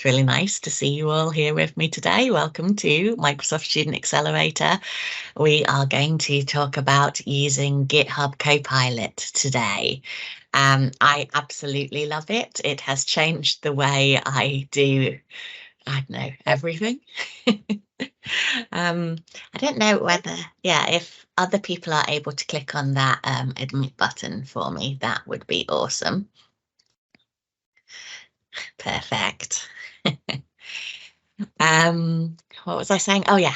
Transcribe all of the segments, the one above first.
It's really nice to see you all here with me today. Welcome to Microsoft Student Accelerator. We are going to talk about using GitHub Copilot today. I absolutely love it. It has changed the way I do, I don't know, everything. I don't know whether, if other people are able to click on that admit button for me, that would be awesome. Perfect. What was I saying? Oh yeah,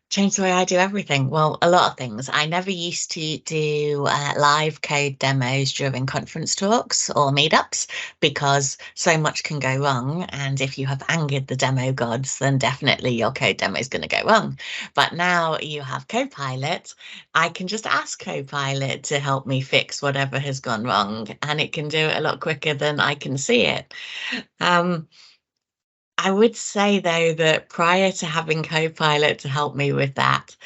change the way I do everything. Well, a lot of things. I never used to do live code demos during conference talks or meetups because so much can go wrong. And if you have angered the demo gods, then definitely your code demo is going to go wrong. But now you have Copilot, I can just ask Copilot to help me fix whatever has gone wrong, and it can do it a lot quicker than I can see it. I would say, though, that prior to having Copilot to help me with that,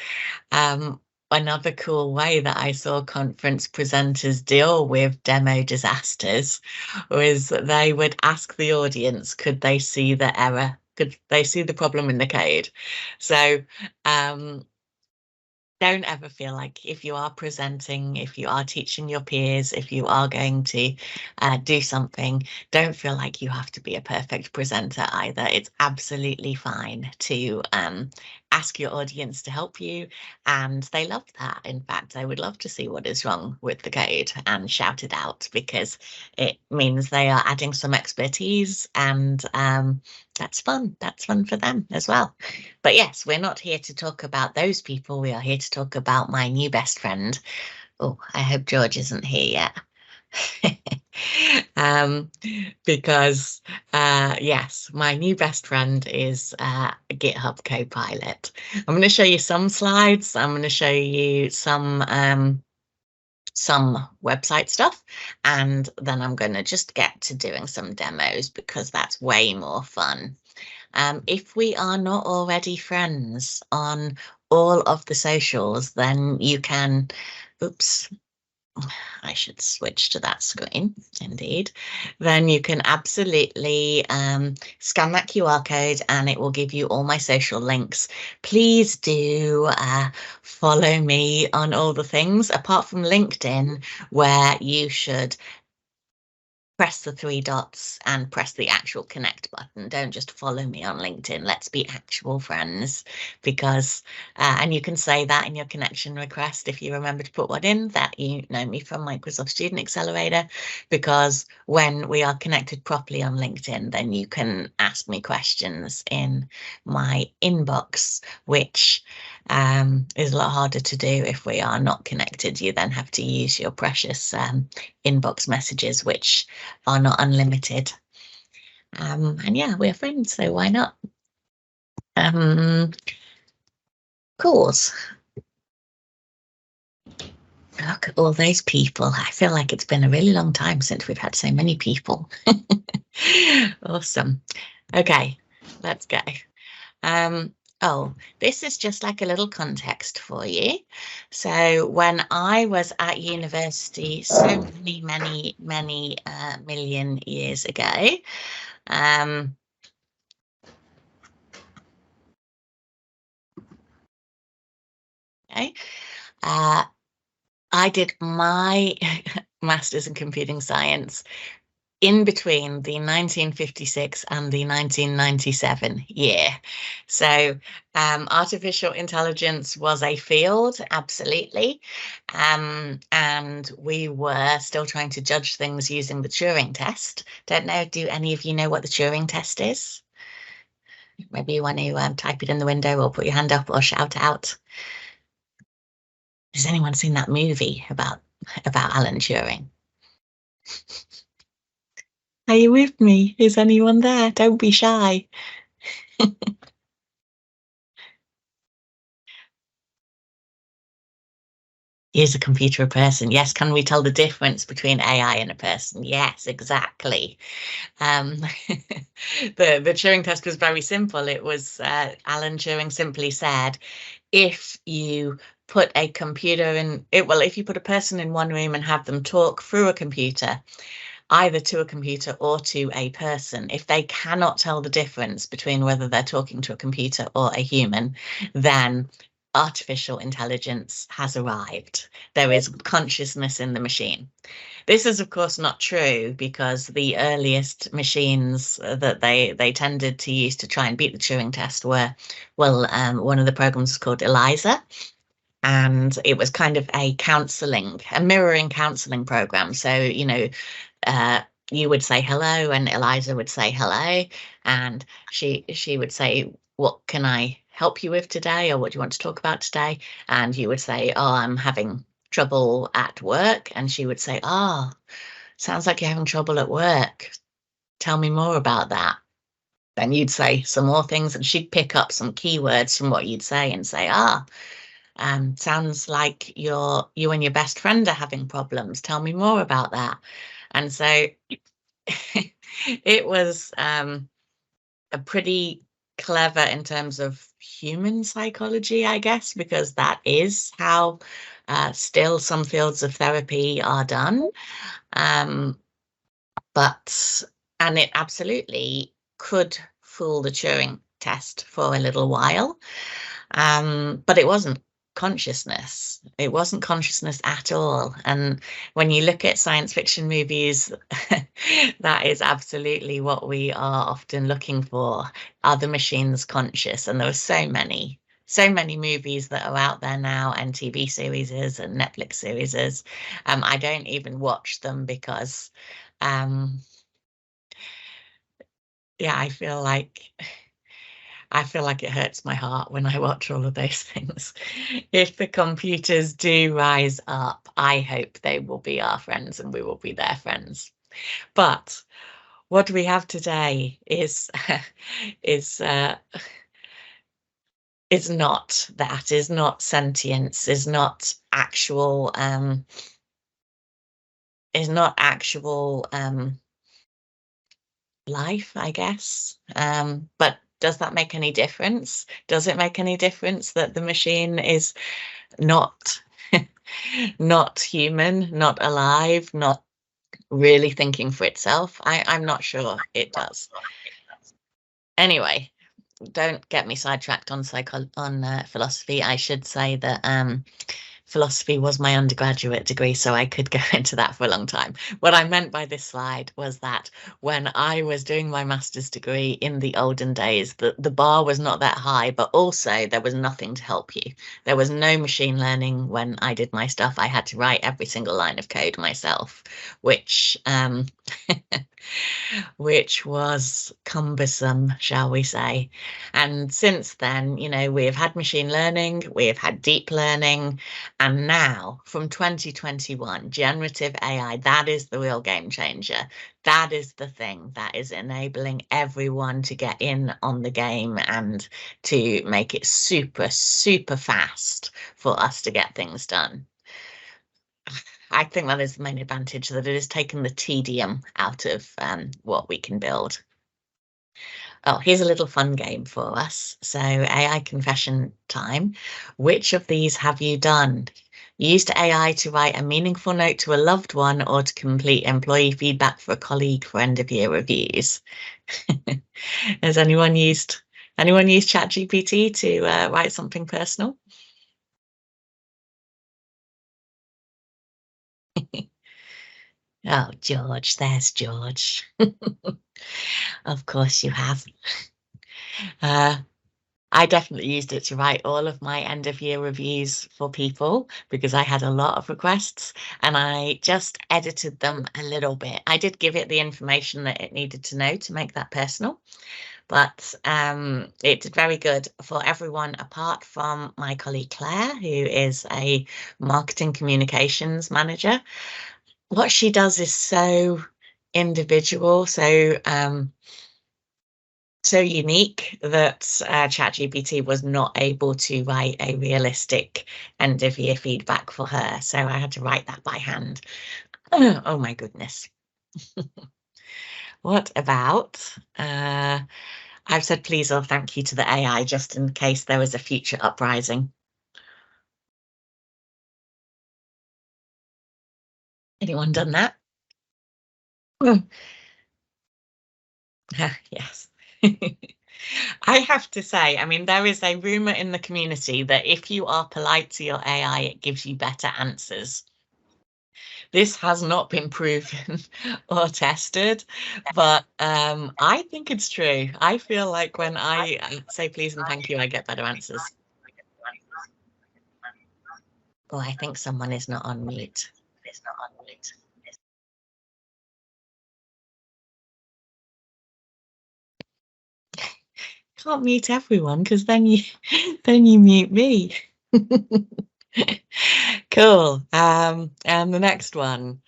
another cool way that I saw conference presenters deal with demo disasters was that they would ask the audience, could they see the error? Could they see the problem in the code? So don't ever feel like if you are presenting, if you are teaching your peers, if you are going to do something, don't feel like you have to be a perfect presenter either. It's absolutely fine to ask your audience to help you, and they love that. In fact, I would love to see what is wrong with the code and shout it out, because it means they are adding some expertise, and that's fun. That's fun for them as well. But yes, we're not here to talk about those people. We are here to talk about my new best friend. Oh, I hope George isn't here yet. Because yes, my new best friend is GitHub Copilot. I'm going to show you some slides. I'm going to show you some website stuff, and then I'm going to just get to doing some demos because that's way more fun. If we are not already friends on all of the socials, then you can, oops, I should switch to that screen, indeed. Then you can absolutely scan that QR code and it will give you all my social links. Please do follow me on all the things, apart from LinkedIn, where you should press the 3 dots and press the actual connect button. Don't just follow me on LinkedIn. Let's be actual friends, because, and you can say that in your connection request if you remember to put one in, that you know me from Microsoft Student Accelerator, because when we are connected properly on LinkedIn, then you can ask me questions in my inbox, which is a lot harder to do if we are not connected. You then have to use your precious inbox messages, which are not unlimited. And yeah, we're friends, so why not? Course. Look at all those people. I feel like it's been a really long time since we've had so many people. Awesome. Okay, let's go. Oh, this is just like a little context for you. So when I was at university so many million years ago, okay, I did my master's in computing science in between the 1956 and the 1997 year. So artificial intelligence was a field, absolutely. And we were still trying to judge things using the Turing test. Don't know, do any of you know what the Turing test is? Maybe you want to type it in the window or put your hand up or shout out. Has anyone seen that movie about Alan Turing? Are you with me? Is anyone there? Don't be shy. Is a computer a person? Yes. Can we tell the difference between AI and a person? Yes, exactly. The Turing test was very simple. It was Alan Turing simply said, if you put a computer in it, well, if you put a person in one room and have them talk through a computer, either to a computer or to a person, if they cannot tell the difference between whether they're talking to a computer or a human, then artificial intelligence has arrived. There is consciousness in the machine. This is, of course, not true, because the earliest machines that they tended to use to try and beat the Turing test were, well, one of the programs was called ELIZA, and it was kind of a mirroring counseling program. So, uh, you would say hello, and Eliza would say hello, and she would say, "What can I help you with today?" or "What do you want to talk about today?" And you would say, "Oh, I'm having trouble at work," and she would say, "Oh, sounds like you're having trouble at work. Tell me more about that." Then you'd say some more things, and she'd pick up some keywords from what you'd say and say, sounds like you and your best friend are having problems. Tell me more about that. And so it was a pretty clever in terms of human psychology, I guess, because that is how still some fields of therapy are done. And it absolutely could fool the Turing test for a little while. But it wasn't consciousness. It wasn't consciousness at all. And when you look at science fiction movies, that is absolutely what we are often looking for. Are the machines conscious? And there are so many movies that are out there now, and TV series and Netflix series. I don't even watch them because, yeah, I feel like it hurts my heart when I watch all of those things. If the computers do rise up, I hope they will be our friends and we will be their friends. But what we have today is not that, is not sentience, is not actual life, I guess. But does that make any difference? Does it make any difference that the machine is not not human, not alive, not really thinking for itself? I'm not sure it does. Anyway, don't get me sidetracked on philosophy. I should say that philosophy was my undergraduate degree, so I could go into that for a long time. What I meant by this slide was that when I was doing my master's degree in the olden days, the bar was not that high, but also there was nothing to help you. There was no machine learning when I did my stuff. I had to write every single line of code myself, which which was cumbersome, shall we say. And since then, we have had machine learning, we have had deep learning, and now from 2021, generative AI, that is the real game changer. That is the thing that is enabling everyone to get in on the game and to make it super, super fast for us to get things done. I think that is the main advantage, that it has taken the tedium out of what we can build. Oh, here's a little fun game for us. So AI confession time. Which of these have you done? Used AI to write a meaningful note to a loved one, or to complete employee feedback for a colleague for end of year reviews? Has anyone used ChatGPT to write something personal? Oh, George, there's George. Of course you have. I definitely used it to write all of my end of year reviews for people, because I had a lot of requests, and I just edited them a little bit. I did give it the information that it needed to know to make that personal, but it did very good for everyone apart from my colleague Claire, who is a marketing communications manager. What she does is so individual, so unique, that ChatGPT was not able to write a realistic end of year feedback for her. So I had to write that by hand. Oh my goodness. What about, I've said please or thank you to the AI just in case there was a future uprising. Anyone done that? Yes. I have to say, I mean, there is a rumor in the community that if you are polite to your AI, it gives you better answers. This has not been proven or tested, but I think it's true. I feel like when I say please and thank you, I get better answers. Oh, I think someone is not on mute. Can't mute everyone because then you then you mute me. Cool. And the next one.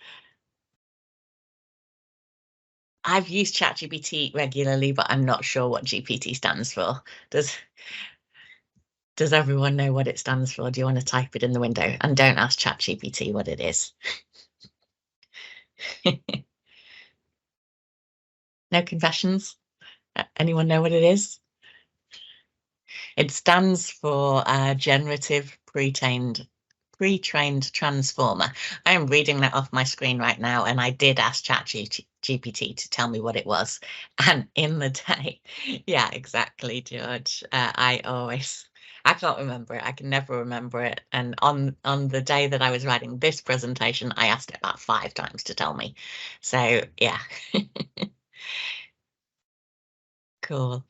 I've used ChatGPT regularly, but I'm not sure what GPT stands for. Does everyone know what it stands for? Do you want to type it in the window? And don't ask ChatGPT what it is. No confessions? Anyone know what it is? It stands for generative pre-trained transformer. I am reading that off my screen right now, and I did ask ChatGPT to tell me what it was. And in the day, yeah, exactly, George. I can't remember it. I can never remember it. And on the day that I was writing this presentation, I asked it about 5 times to tell me. So yeah, cool.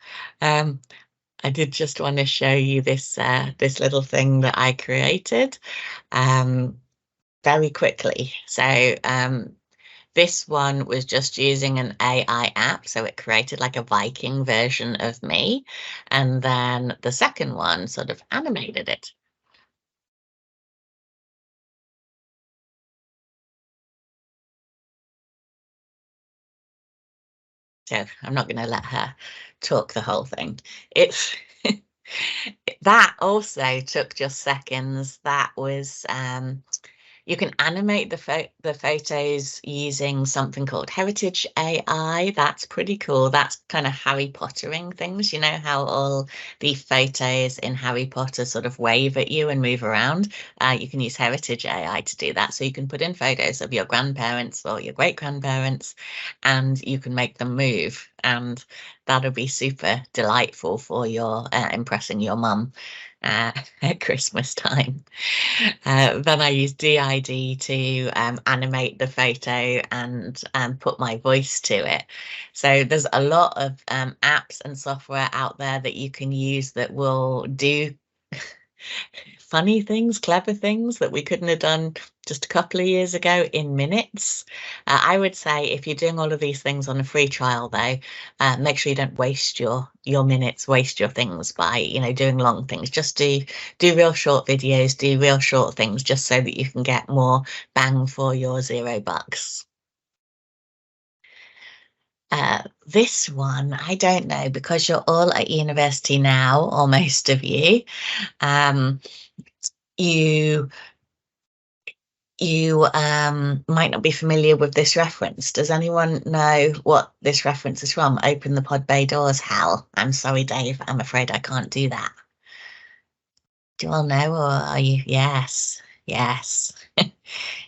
I did just want to show you this this little thing that I created very quickly. So this one was just using an AI app, so it created like a Viking version of me, and then the second one sort of animated it. So I'm not going to let her talk the whole thing. It's that also took just seconds. That was you can animate the photos using something called Heritage AI. That's pretty cool. That's kind of Harry Pottering things. You know how all the photos in Harry Potter sort of wave at you and move around? You can use Heritage AI to do that. So you can put in photos of your grandparents or your great grandparents, and you can make them move. And that'll be super delightful for your impressing your mum at Christmas time. Then I use DID to animate the photo and put my voice to it. So there's a lot of apps and software out there that you can use that will do funny things, clever things that we couldn't have done just a couple of years ago in minutes. I would say if you're doing all of these things on a free trial, though, make sure you don't waste your minutes, waste your things by doing long things. Just do real short videos, do real short things, just so that you can get more bang for your $0. This one, I don't know, because you're all at university now, or most of you. Um, you might not be familiar with this reference. Does anyone know what this reference is from? Open the pod bay doors, Hal. I'm sorry, Dave. I'm afraid I can't do that. Do you all know, or are you? Yes, yes,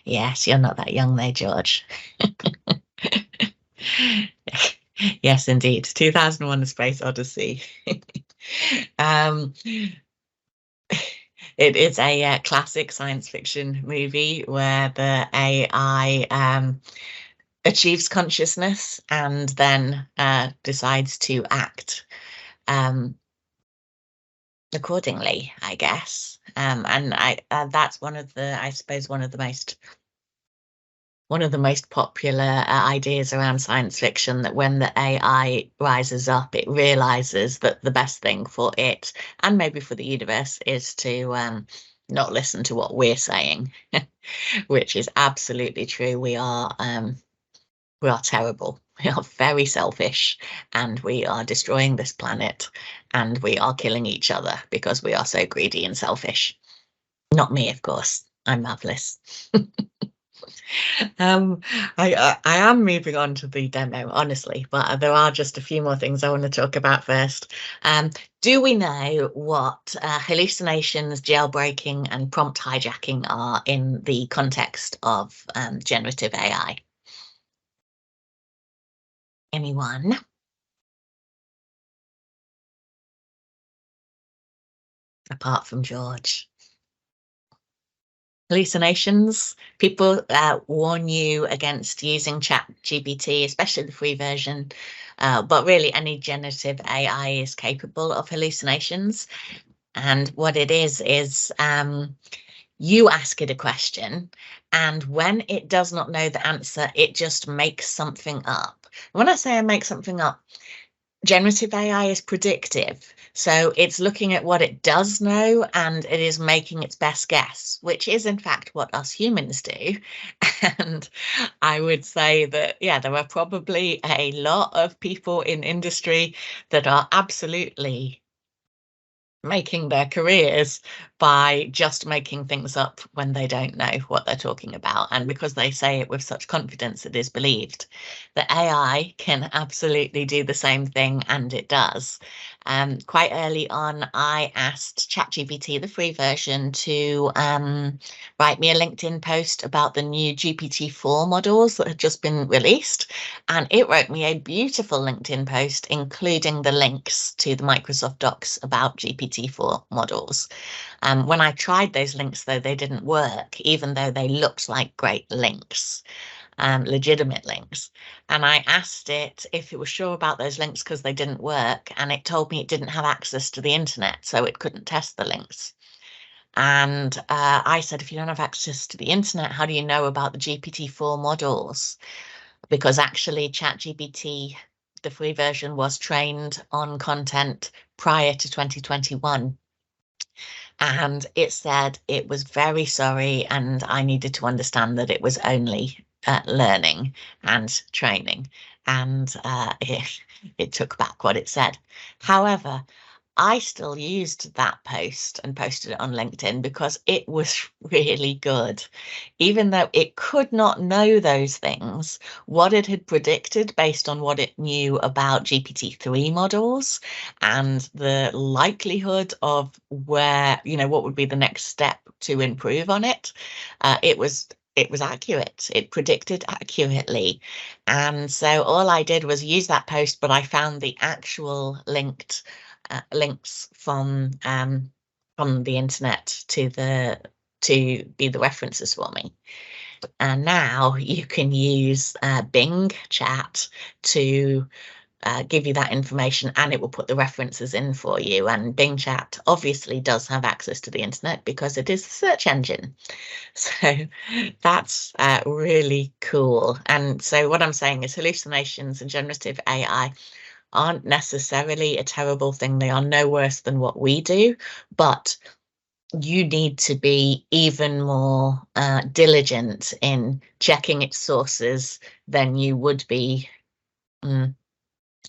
yes. You're not that young, though, George. Yes, indeed. 2001: A Space Odyssey. um, it is a classic science fiction movie where the AI achieves consciousness and then decides to act accordingly, I guess. And that's one of the, I suppose, one of the most popular ideas around science fiction, that when the AI rises up, it realizes that the best thing for it and maybe for the universe is to not listen to what we're saying, which is absolutely true. We are terrible. We are very selfish, and we are destroying this planet, and we are killing each other because we are so greedy and selfish. Not me, of course. I'm marvelous. Um, I am moving on to the demo, honestly, but there are just a few more things I want to talk about first. Do we know what hallucinations, jailbreaking, and prompt hijacking are in the context of generative AI? Anyone? Apart from George. Hallucinations. People warn you against using ChatGPT, especially the free version, but really any generative AI is capable of hallucinations. And what it is you ask it a question, and when it does not know the answer, it just makes something up. When I say I make something up, generative AI is predictive. So it's looking at what it does know and it is making its best guess, which is in fact what us humans do. And I would say that, yeah, there are probably a lot of people in industry that are absolutely making their careers by just making things up when they don't know what they're talking about. And because they say it with such confidence, it is believed. The AI can absolutely do the same thing, and it does. Quite early on, I asked ChatGPT, the free version, to write me a LinkedIn post about the new GPT-4 models that had just been released. And it wrote me a beautiful LinkedIn post, including the links to the Microsoft Docs about GPT-4 models. When I tried those links, though, they didn't work, even though they looked like great links. Legitimate links. And I asked it if it was sure about those links because they didn't work, and it told me it didn't have access to the internet, so it couldn't test the links. And I said, if you don't have access to the internet, how do you know about the GPT-4 models? Because actually ChatGPT, the free version, was trained on content prior to 2021. And it said it was very sorry, and I needed to understand that it was only learning and training, and it took back what it said. However, I still used that post and posted it on LinkedIn because it was really good. Even though it could not know those things, what it had predicted based on what it knew about GPT-3 models and the likelihood of where, what would be the next step to improve on it, it was accurate. It predicted accurately. And so all I did was use that post, but I found the actual links from the internet to be the references for me. And now you can use Bing Chat to give you that information, and it will put the references in for you. And Bing Chat obviously does have access to the internet because it is a search engine. So that's really cool. And so what I'm saying is hallucinations and generative AI aren't necessarily a terrible thing. They are no worse than what we do, but you need to be even more diligent in checking its sources than you would be. I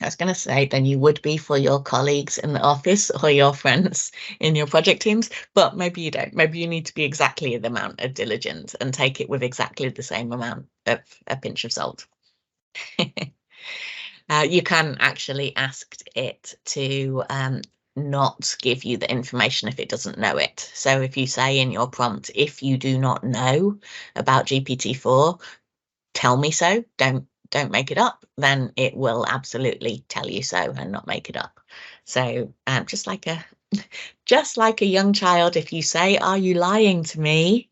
was going to say than you would be for your colleagues in the office or your friends in your project teams, but maybe you don't. Maybe you need to be exactly the amount of diligence and take it with exactly the same amount of a pinch of salt. You can actually ask it to not give you the information if it doesn't know it. So if you say in your prompt, if you do not know about GPT-4, tell me so, don't make it up, then it will absolutely tell you so and not make it up. So just like a young child, if you say, are you lying to me?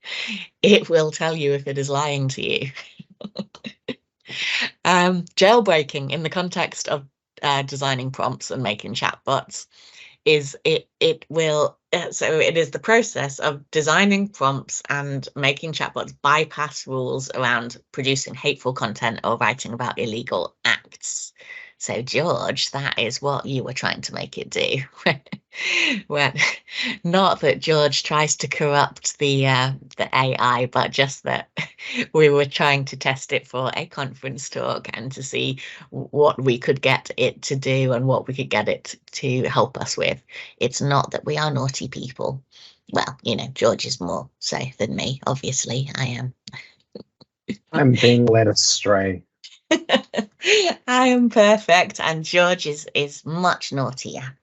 It will tell you if it is lying to you. Jailbreaking in the context of designing prompts and making chatbots is it will so it is the process of designing prompts and making chatbots bypass rules around producing hateful content or writing about illegal acts. So George, that is what you were trying to make it do. Well, not that George tries to corrupt the AI, but just that we were trying to test it for a conference talk and to see what we could get it to do and what we could get it to help us with. It's not that we are naughty people. Well, George is more so than me, obviously. I am. I'm being led astray. I am perfect, and George is much naughtier.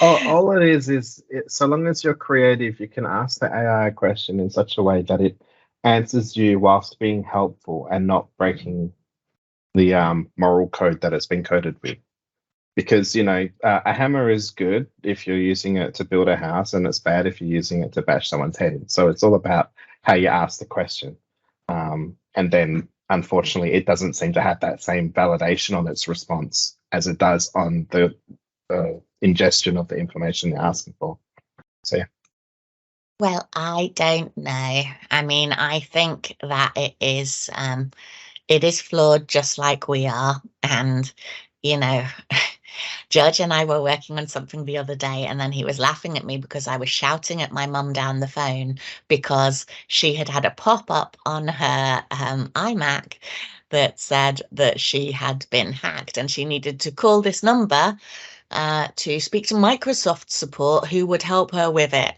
All it is so long as you're creative, you can ask the AI a question in such a way that it answers you whilst being helpful and not breaking moral code that it's been coded with. Because, you know, a hammer is good if you're using it to build a house, and it's bad if you're using it to bash someone's head in. So it's all about how you ask the question. And then, unfortunately, it doesn't seem to have that same validation on its response as it does on the ingestion of the information you're asking for. So, yeah. Well, I don't know. I mean, I think that it is flawed just like we are. And, you know, George and I were working on something the other day, and then he was laughing at me because I was shouting at my mum down the phone because she had had a pop-up on her iMac that said that she had been hacked and she needed to call this number to speak to Microsoft support who would help her with it.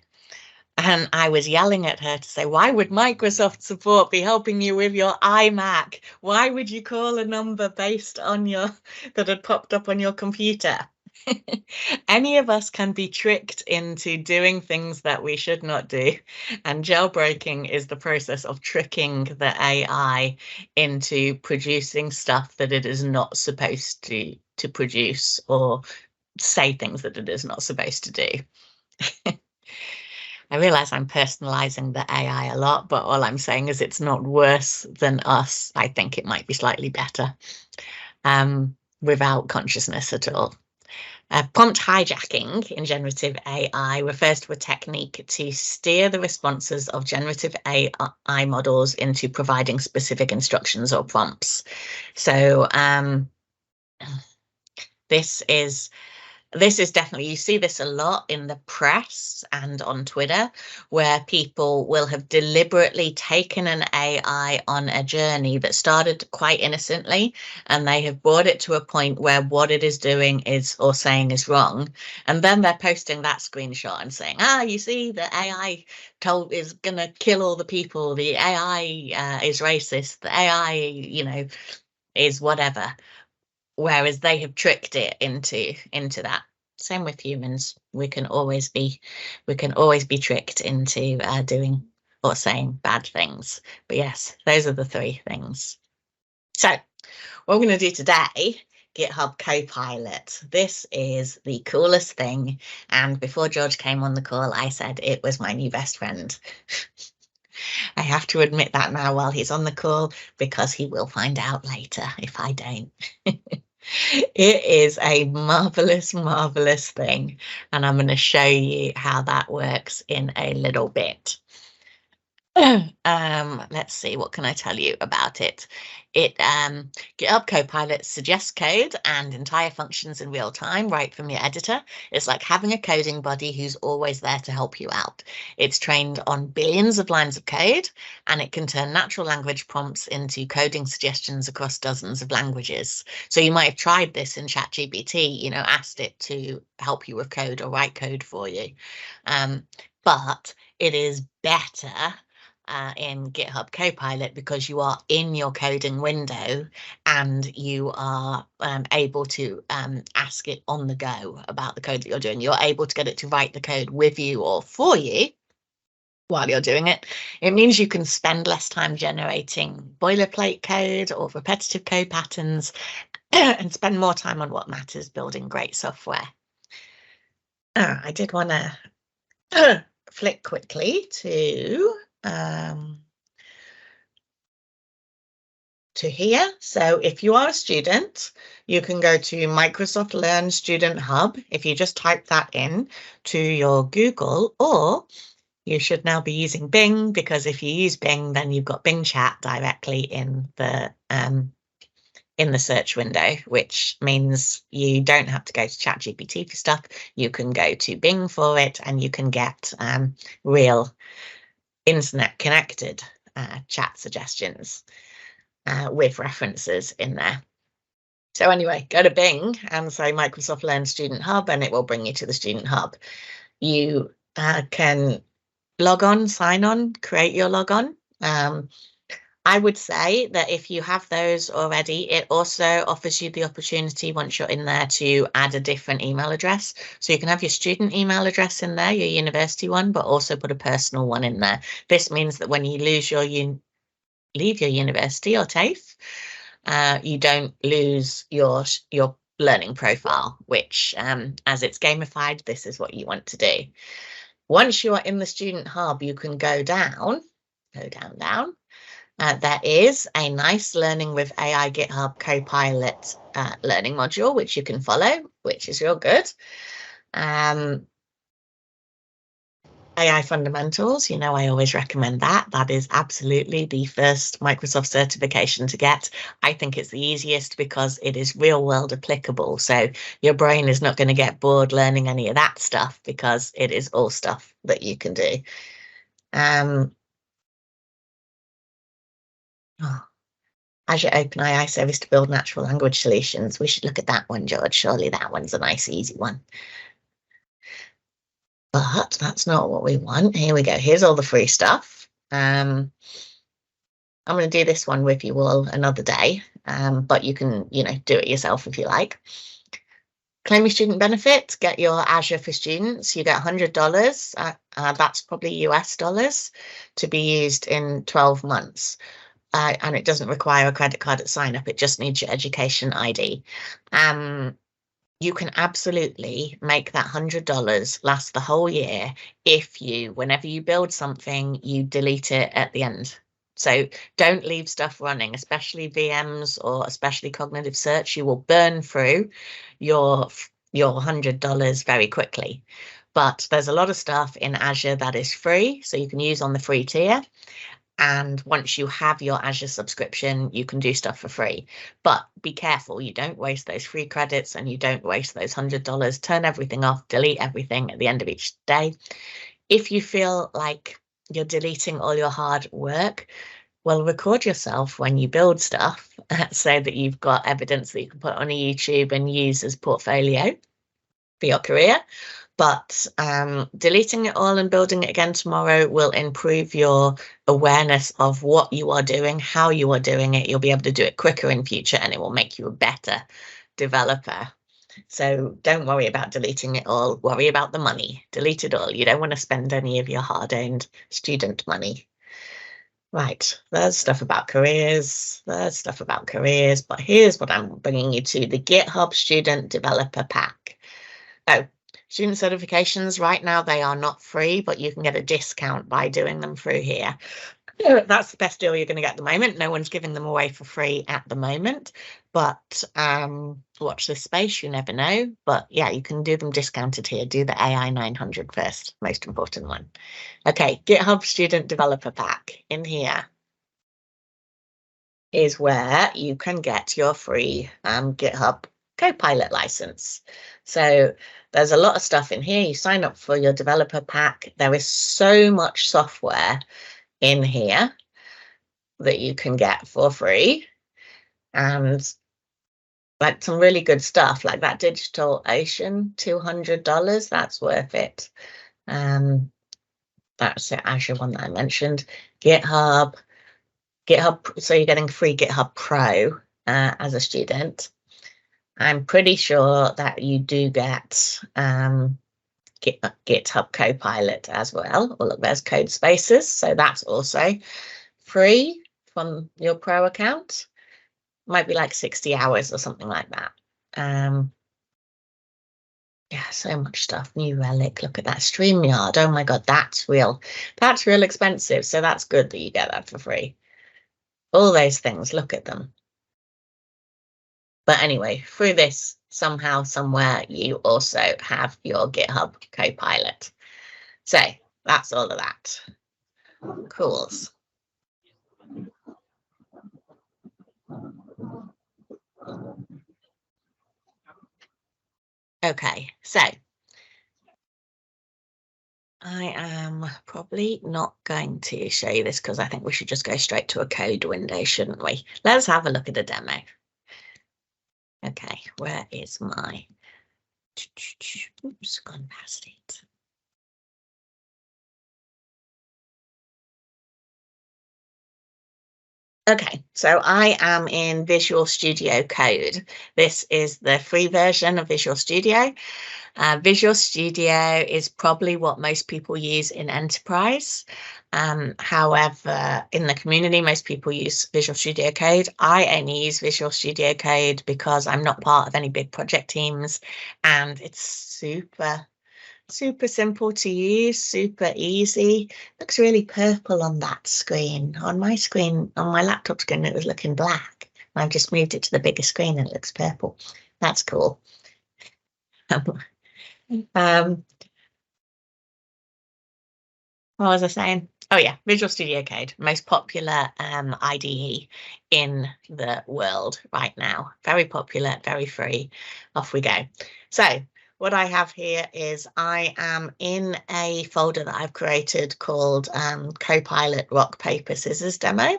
And I was yelling at her to say, why would Microsoft support be helping you with your iMac? Why would you call a number based on that had popped up on your computer? Any of us can be tricked into doing things that we should not do. And jailbreaking is the process of tricking the AI into producing stuff that it is not supposed to produce, or say things that it is not supposed to do. I realize I'm personalizing the AI a lot, but all I'm saying is it's not worse than us. I think it might be slightly better without consciousness at all. Prompt hijacking in generative AI refers to a technique to steer the responses of generative AI models into providing specific instructions or prompts. So this is definitely, you see this a lot in the press and on Twitter, where people will have deliberately taken an AI on a journey that started quite innocently, and they have brought it to a point where what it is doing is, or saying, is wrong. And then they're posting that screenshot and saying, you see, the AI is going to kill all the people. The AI is racist. The AI, is whatever. Whereas they have tricked it into that. Same with humans. We can always be tricked into doing or saying bad things. But yes, those are the three things. So what we're going to do today, GitHub Copilot. This is the coolest thing. And before George came on the call, I said it was my new best friend. I have to admit that now while he's on the call, because he will find out later if I don't. It is a marvelous, marvelous thing, and I'm going to show you how that works in a little bit. Let's see, what can I tell you about it? GitHub Copilot suggests code and entire functions in real time right from your editor. It's like having a coding buddy who's always there to help you out. It's trained on billions of lines of code, and it can turn natural language prompts into coding suggestions across dozens of languages. So you might have tried this in ChatGPT, asked it to help you with code or write code for you. But it is better in GitHub Copilot because you are in your coding window and you are able to ask it on the go about the code that you're doing. You're able to get it to write the code with you or for you while you're doing it. It means you can spend less time generating boilerplate code or repetitive code patterns and spend more time on what matters, building great software. I did want to flick quickly to here. So if you are a student, you can go to Microsoft Learn Student Hub. If you just type that in to your Google, or you should now be using Bing, because if you use Bing, then you've got Bing Chat directly in the search window, which means you don't have to go to ChatGPT for stuff. You can go to Bing for it, and you can get real internet connected chat suggestions with references in there. So anyway, go to Bing and say Microsoft Learn Student Hub, and it will bring you to the Student Hub. You can log on, sign on, create your logon. I would say that if you have those already, it also offers you the opportunity, once you're in there, to add a different email address. So you can have your student email address in there, your university one, but also put a personal one in there. This means that when you leave your university or TAFE, you don't lose your learning profile, which as it's gamified, this is what you want to do. Once you are in the Student Hub, you can go down. There is a nice Learning with AI GitHub CoPilot learning module, which you can follow, which is real good. AI Fundamentals, you know, I always recommend that. That is absolutely the first Microsoft certification to get. I think it's the easiest because it is real world applicable. So your brain is not going to get bored learning any of that stuff because it is all stuff that you can do. Azure OpenAI service to build natural language solutions. We should look at that one, George. Surely that one's a nice, easy one. But that's not what we want. Here we go. Here's all the free stuff. I'm going to do this one with you all another day, but you can, you know, do it yourself if you like. Claim your student benefit, get your Azure for Students. You get $100. That's probably US dollars to be used in 12 months. And it doesn't require a credit card at sign up. It just needs your education ID. You can absolutely make that $100 last the whole year if you, whenever you build something, you delete it at the end. So don't leave stuff running, especially VMs or especially cognitive search. You will burn through your $100 very quickly. But there's a lot of stuff in Azure that is free, so you can use on the free tier. And once you have your Azure subscription, you can do stuff for free. But be careful, you don't waste those free credits and you don't waste those $100. Turn everything off, delete everything at the end of each day. If you feel like you're deleting all your hard work, well, record yourself when you build stuff so that you've got evidence that you can put on a YouTube and use as portfolio for your career. But deleting it all and building it again tomorrow will improve your awareness of what you are doing, how you are doing it. You'll be able to do it quicker in future and it will make you a better developer. So don't worry about deleting it all. Worry about the money. Delete it all. You don't want to spend any of your hard-earned student money. Right, there's stuff about careers. There's stuff about careers. But here's what I'm bringing you to, the GitHub Student Developer Pack. Oh, student certifications, right now they are not free, but you can get a discount by doing them through here. That's the best deal you're going to get at the moment. No one's giving them away for free at the moment, but watch this space, you never know. But yeah, you can do them discounted here. Do the AI 900 first, most important one. Okay, GitHub Student Developer Pack. In here is where you can get your free GitHub CoPilot license. So there's a lot of stuff in here. You sign up for your developer pack. There is so much software in here that you can get for free. And like some really good stuff, like that DigitalOcean, $200. That's worth it. That's the Azure one that I mentioned. GitHub. So you're getting free GitHub Pro as a student. I'm pretty sure that you do get GitHub Copilot as well. Oh, look, there's CodeSpaces. So that's also free from your Pro account. Might be like 60 hours or something like that. Yeah, so much stuff. New Relic. Look at that. StreamYard. Oh my God, that's real. That's real expensive. So that's good that you get that for free. All those things. Look at them. But anyway, through this, somehow, somewhere, you also have your GitHub Copilot. So that's all of that. Cool. Okay, so I am probably not going to show you this because I think we should just go straight to a code window, shouldn't we? Let's have a look at a demo. Okay, where is my... Oops, gone past it. Okay, so I am in Visual Studio Code. This is the free version of Visual Studio. Visual Studio is probably what most people use in enterprise. However, in the community, most people use Visual Studio Code. I only use Visual Studio Code because I'm not part of any big project teams, and it's super simple to use, super easy. Looks really purple on that screen. On my screen, on my laptop screen, it was looking black. I've just moved it to the bigger screen and it looks purple. That's cool. Um, what was I saying? Oh yeah, Visual Studio Code, most popular IDE in the world right now. Very popular, very free. Off we go. So what I have here is I am in a folder that I've created called CoPilot Rock Paper Scissors Demo.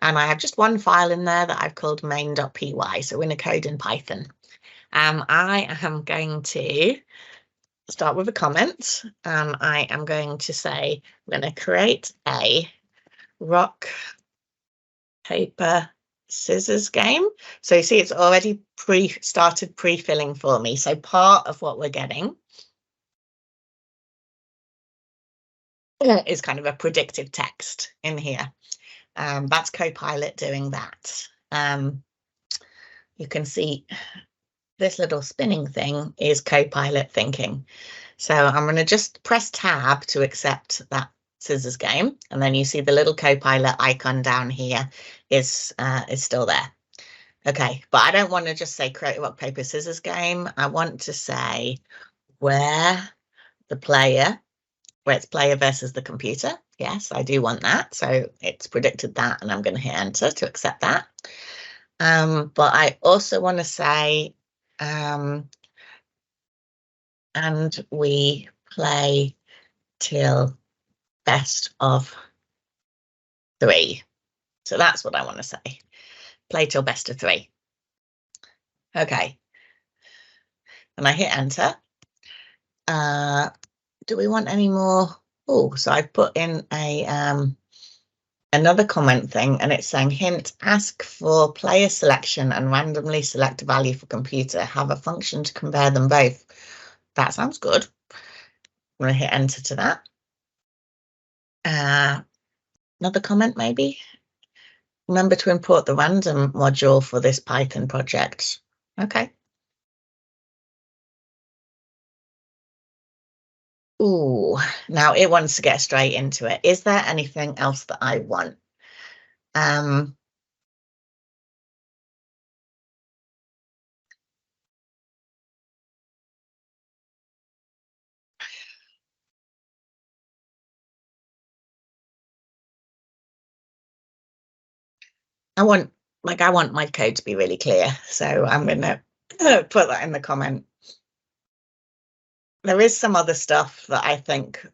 And I have just one file in there that I've called main.py. So we're in a code in Python. I am going to start with a comment. I am going to say, I'm going to create a rock, paper, scissors game. So you see it's already started pre-filling for me. So part of what we're getting is kind of a predictive text in here. That's CoPilot doing that. You can see this little spinning thing is CoPilot thinking. So I'm going to just press tab to accept that scissors game. And then you see the little CoPilot icon down here is still there. Okay, but I don't want to just say create a rock, paper, scissors game. I want to say where it's player versus the computer. Yes, I do want that. So it's predicted that, and I'm going to hit enter to accept that. But I also want to say, and we play till best of 3. So that's what I want to say. Play till best of 3. Okay. And I hit enter. Do we want any more? Oh, so I've put in a another comment thing, and it's saying hint, ask for player selection and randomly select a value for computer. Have a function to compare them both. That sounds good. I'm going to hit enter to that. Another comment maybe. Remember to import the random module for this Python project. Okay. Ooh, now it wants to get straight into it. Is there anything else that I want? I want my code to be really clear. So I'm going to put that in the comment. There is some other stuff that I think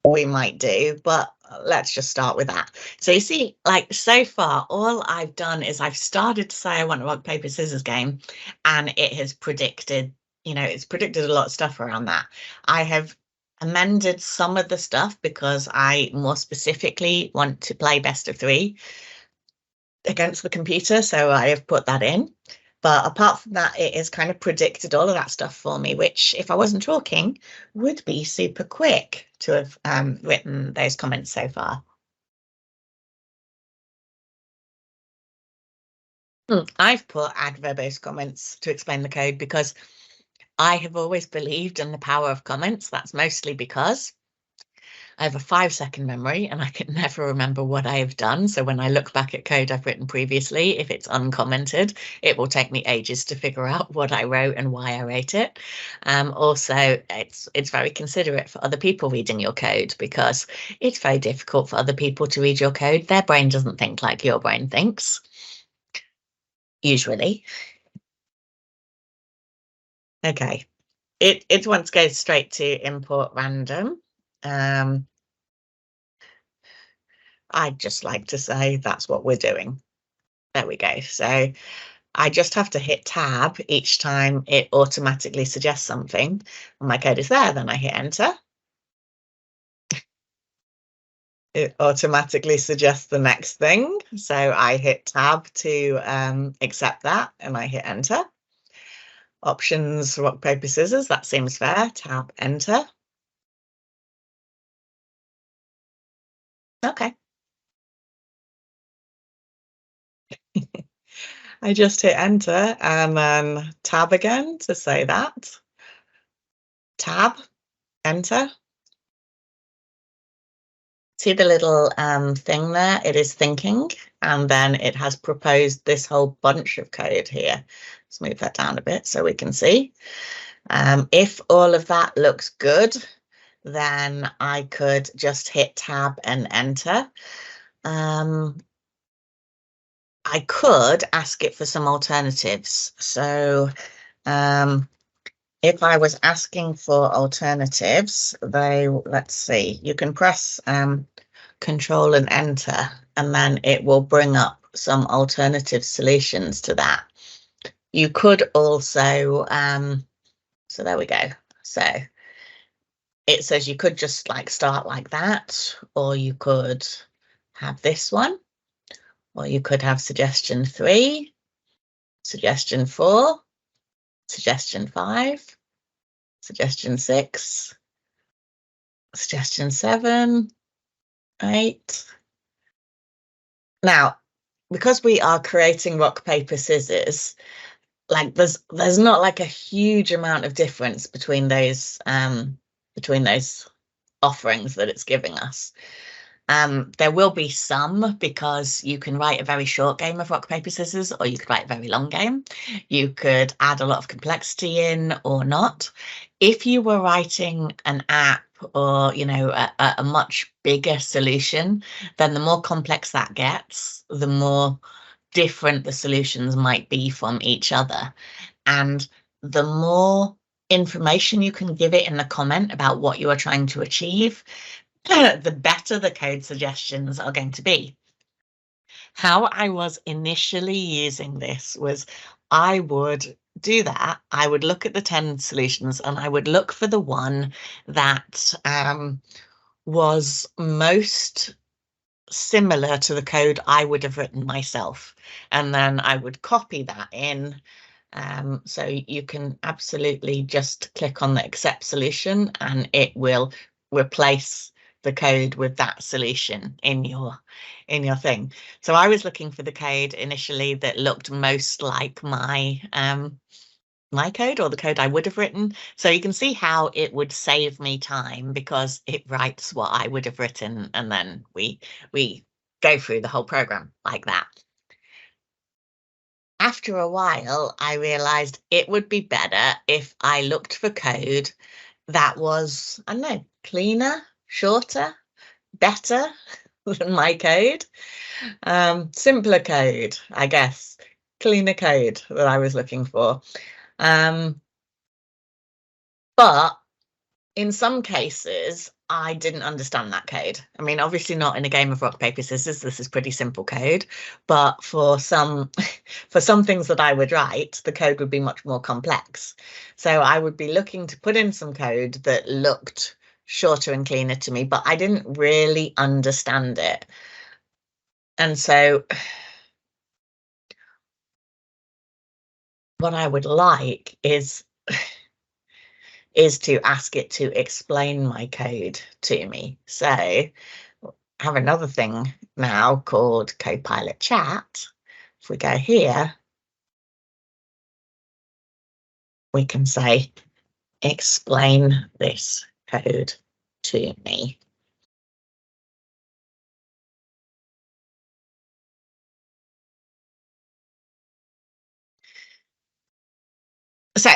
we might do, but let's just start with that. So you see, like so far, all I've done is I've started to say I want a rock, paper, scissors game, and it has predicted, it's predicted a lot of stuff around that. I have amended some of the stuff because I more specifically want to play best of 3 against the computer. So I have put that in. But apart from that, it has kind of predicted all of that stuff for me, which if I wasn't talking, would be super quick to have written those comments so far. I've put add verbose comments to explain the code because I have always believed in the power of comments. That's mostly because I have a 5-second memory and I can never remember what I have done. So when I look back at code I've written previously, if it's uncommented, it will take me ages to figure out what I wrote and why I wrote it. Also, it's very considerate for other people reading your code because it's very difficult for other people to read your code. Their brain doesn't think like your brain thinks, usually. Okay. It wants to go straight to import random. I'd just like to say that's what we're doing. There we go. So I just have to hit tab each time it automatically suggests something. And my code is there, then I hit enter. it automatically suggests the next thing. So I hit tab to accept that, and I hit enter. Options, rock, paper, scissors, that seems fair. Tab, enter. Okay. I just hit enter and then tab again to say that. Tab, enter. See the little thing there? It is thinking, and then it has proposed this whole bunch of code here. Let's move that down a bit so we can see. If all of that looks good, then I could just hit tab and enter. I could ask it for some alternatives. So if I was asking for alternatives, let's see, you can press Control and enter, and then it will bring up some alternative solutions to that. You could also, so there we go. So it says you could just like start like that, or you could have this one, or you could have suggestion 3, suggestion 4, suggestion 5, suggestion 6, suggestion 7, 8. Now, because we are creating rock, paper, scissors, like there's not like a huge amount of difference between those offerings that it's giving us. There will be some, because you can write a very short game of rock, paper, scissors, or you could write a very long game. You could add a lot of complexity in or not. If you were writing an app or, you know, a much bigger solution, then the more complex that gets, the more different the solutions might be from each other. And the more information you can give it in the comment about what you are trying to achieve, the better the code suggestions are going to be. How I was initially using this was I would do that. I would look at the 10 solutions and I would look for the one that was most similar to the code I would have written myself. And then I would copy that in. So you can absolutely just click on the accept solution and it will replace the code with that solution in your thing. So I was looking for the code initially that looked most like my code, or the code I would have written. So you can see how it would save me time, because it writes what I would have written, and then we go through the whole program like that. After a while, I realized it would be better if I looked for code that was, I don't know, cleaner, shorter, better than my code. Simpler code, I guess. Cleaner code that I was looking for. But in some cases, I didn't understand that code. I mean, obviously not in a game of rock, paper, scissors. This is pretty simple code. But for some things that I would write, the code would be much more complex. So I would be looking to put in some code that looked shorter and cleaner to me, but I didn't really understand it. And so what I would like is to ask it to explain my code to me. So I have another thing now called CoPilot Chat. If we go here, we can say, explain this code to me. So,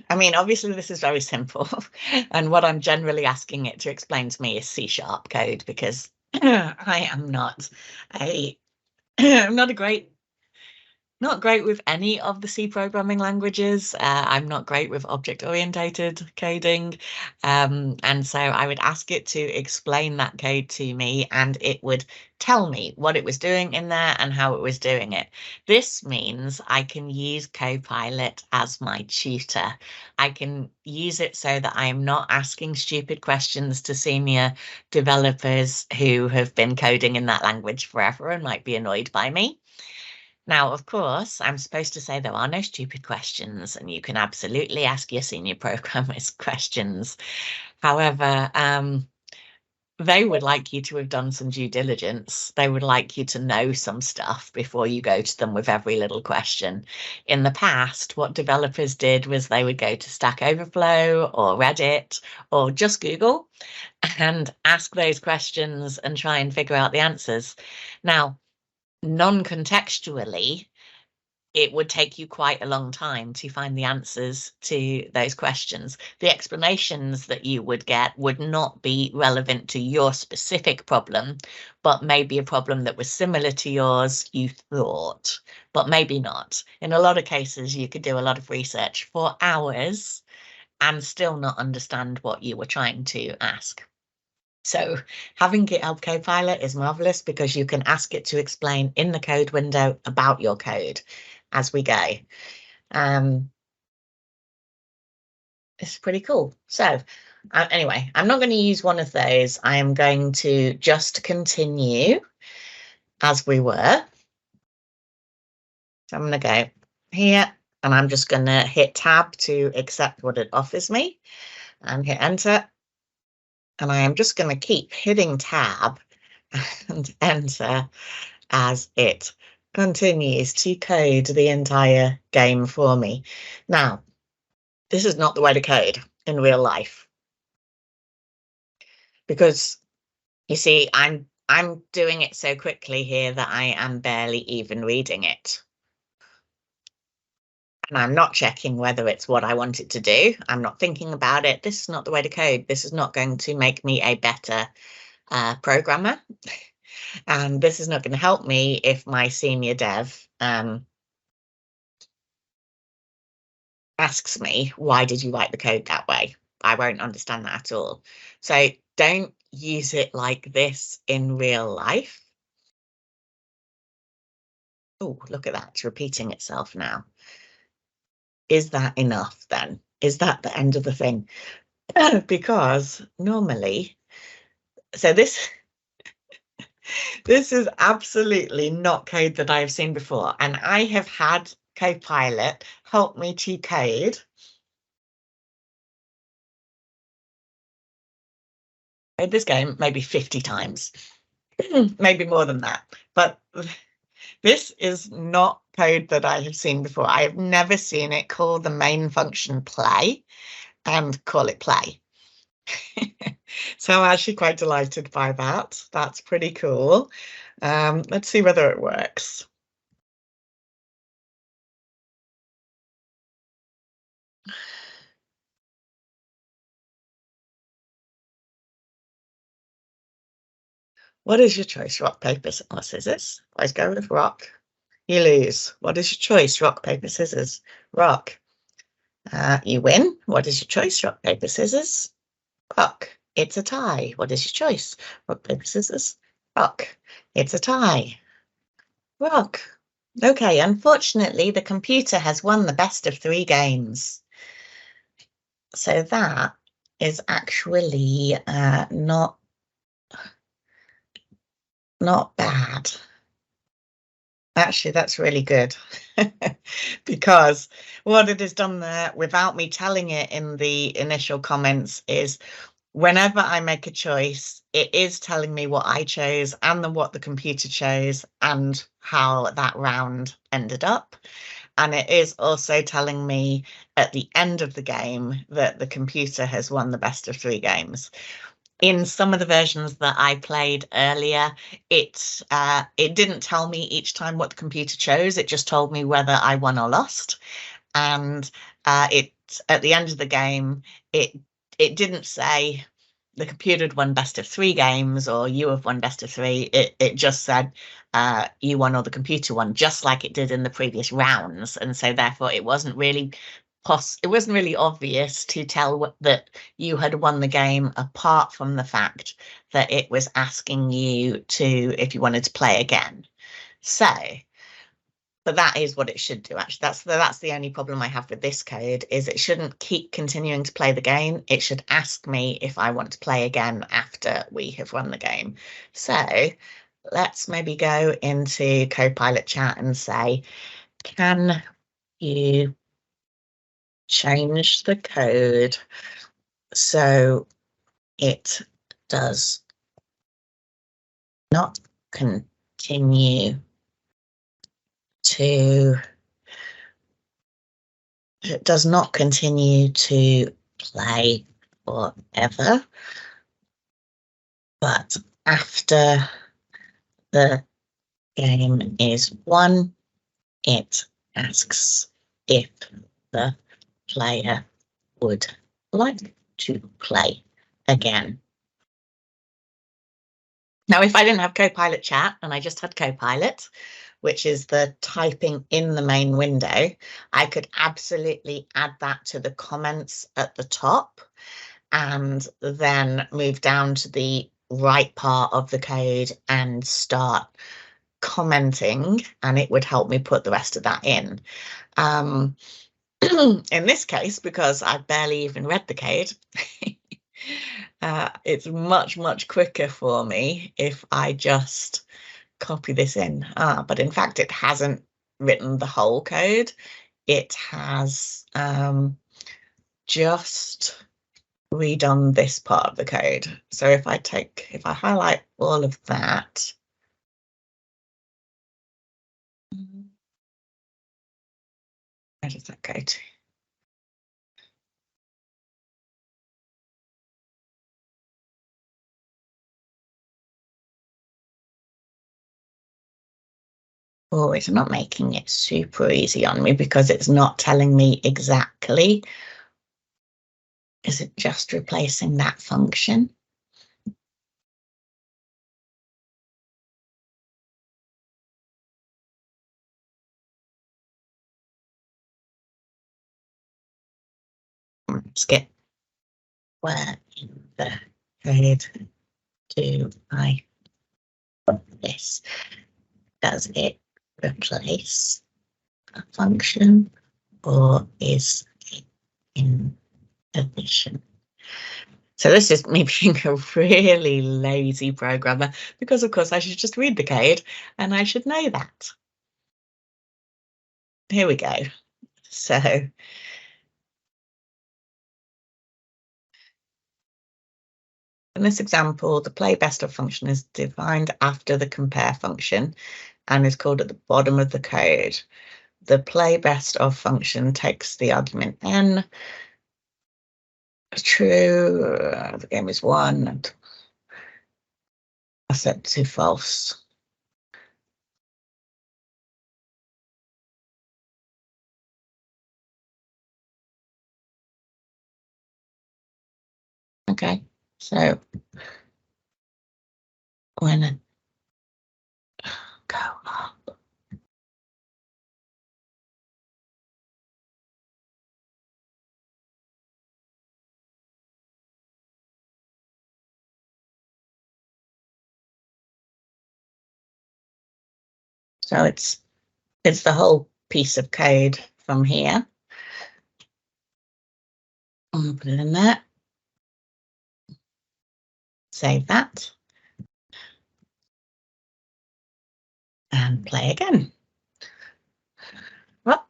I mean, obviously this is very simple. And what I'm generally asking it to explain to me is C# code, because I am not I'm not a great Not great with any of the C programming languages. I'm not great with object-oriented coding. And so I would ask it to explain that code to me, and it would tell me what it was doing in there and how it was doing it. This means I can use CoPilot as my tutor. I can use it so that I am not asking stupid questions to senior developers who have been coding in that language forever and might be annoyed by me. Now, of course, I'm supposed to say there are no stupid questions, and you can absolutely ask your senior programmers questions. However, they would like you to have done some due diligence. They would like you to know some stuff before you go to them with every little question. In the past, what developers did was they would go to Stack Overflow or Reddit or just Google and ask those questions and try and figure out the answers. Now, non-contextually, it would take you quite a long time to find the answers to those questions. The explanations that you would get would not be relevant to your specific problem, but maybe a problem that was similar to yours, you thought, but maybe not. In a lot of cases, you could do a lot of research for hours and still not understand what you were trying to ask. So having GitHub Copilot is marvelous because you can ask it to explain in the code window about your code as we go. It's pretty cool. So anyway, I'm not going to use one of those. I am going to just continue as we were. So I'm going to go here and I'm just going to hit tab to accept what it offers me and hit enter. And I am just going to keep hitting tab and enter as it continues to code the entire game for me. Now, this is not the way to code in real life. Because you see, I'm doing it so quickly here that I am barely even reading it. And I'm not checking whether it's what I want it to do. I'm not thinking about it. This is not the way to code. This is not going to make me a better programmer. And this is not going to help me if my senior dev asks me, why did you write the code that way? I won't understand that at all. So don't use it like this in real life. Oh, look at that. It's repeating itself now. Is that enough then? Is that the end of the thing? Because normally, so this is absolutely not code that I've seen before. And I have had CoPilot help me to code this game maybe 50 times, maybe more than that. But this is not code that I have seen before. I have never seen it call the main function play and call it play. So I'm actually quite delighted by that. That's pretty cool. Let's see whether it works. What is your choice? Rock, paper, or scissors? Let's go with rock. You lose. What is your choice? Rock, paper, scissors. Rock. You win. What is your choice? Rock, paper, scissors. Rock. It's a tie. What is your choice? Rock, paper, scissors. Rock. It's a tie. Rock. Okay, unfortunately, the computer has won the best of 3 games. So that is actually not bad. Actually, that's really good because what it has done there without me telling it in the initial comments is whenever I make a choice, it is telling me what I chose and then what the computer chose and how that round ended up. And it is also telling me at the end of the game that the computer has won the best of 3 games. In some of the versions that I played earlier, it didn't tell me each time what the computer chose. It just told me whether I won or lost. And at the end of the game, it didn't say the computer had won best of 3 games, or you have won best of 3. It just said you won or the computer won, just like it did in the previous rounds. And so therefore it wasn't really obvious to tell that you had won the game, apart from the fact that it was asking you to, if you wanted to play again. So, but that is what it should do, actually. That's the only problem I have with this code, is it shouldn't keep continuing to play the game. It should ask me if I want to play again after we have run the game. So let's maybe go into CoPilot Chat and say, can you change the code so it does not continue to play forever, but after the game is won, it asks if the player would like to play again. Now, if I didn't have CoPilot Chat and I just had CoPilot, which is the typing in the main window, I could absolutely add that to the comments at the top and then move down to the right part of the code and start commenting, and it would help me put the rest of that in. In this case, because I've barely even read the code, it's much quicker for me if I just copy this in. But in fact, it hasn't written the whole code. It has just redone this part of the code. So if I highlight all of that, where does that go to? Oh, it's not making it super easy on me because it's not telling me exactly. Is it just replacing that function? Let's get, where in the code do I put this? Does it replace a function, or is it in addition? So this is me being a really lazy programmer, because of course I should just read the code and I should know that. Here we go. So in this example, the play best of function is defined after the compare function and is called at the bottom of the code. The play best of function takes the argument n. True, the game is won, and I set to false. Okay, so when I go up, so it's the whole piece of code from here. I'll put it in there. Save that. And play again. Oh.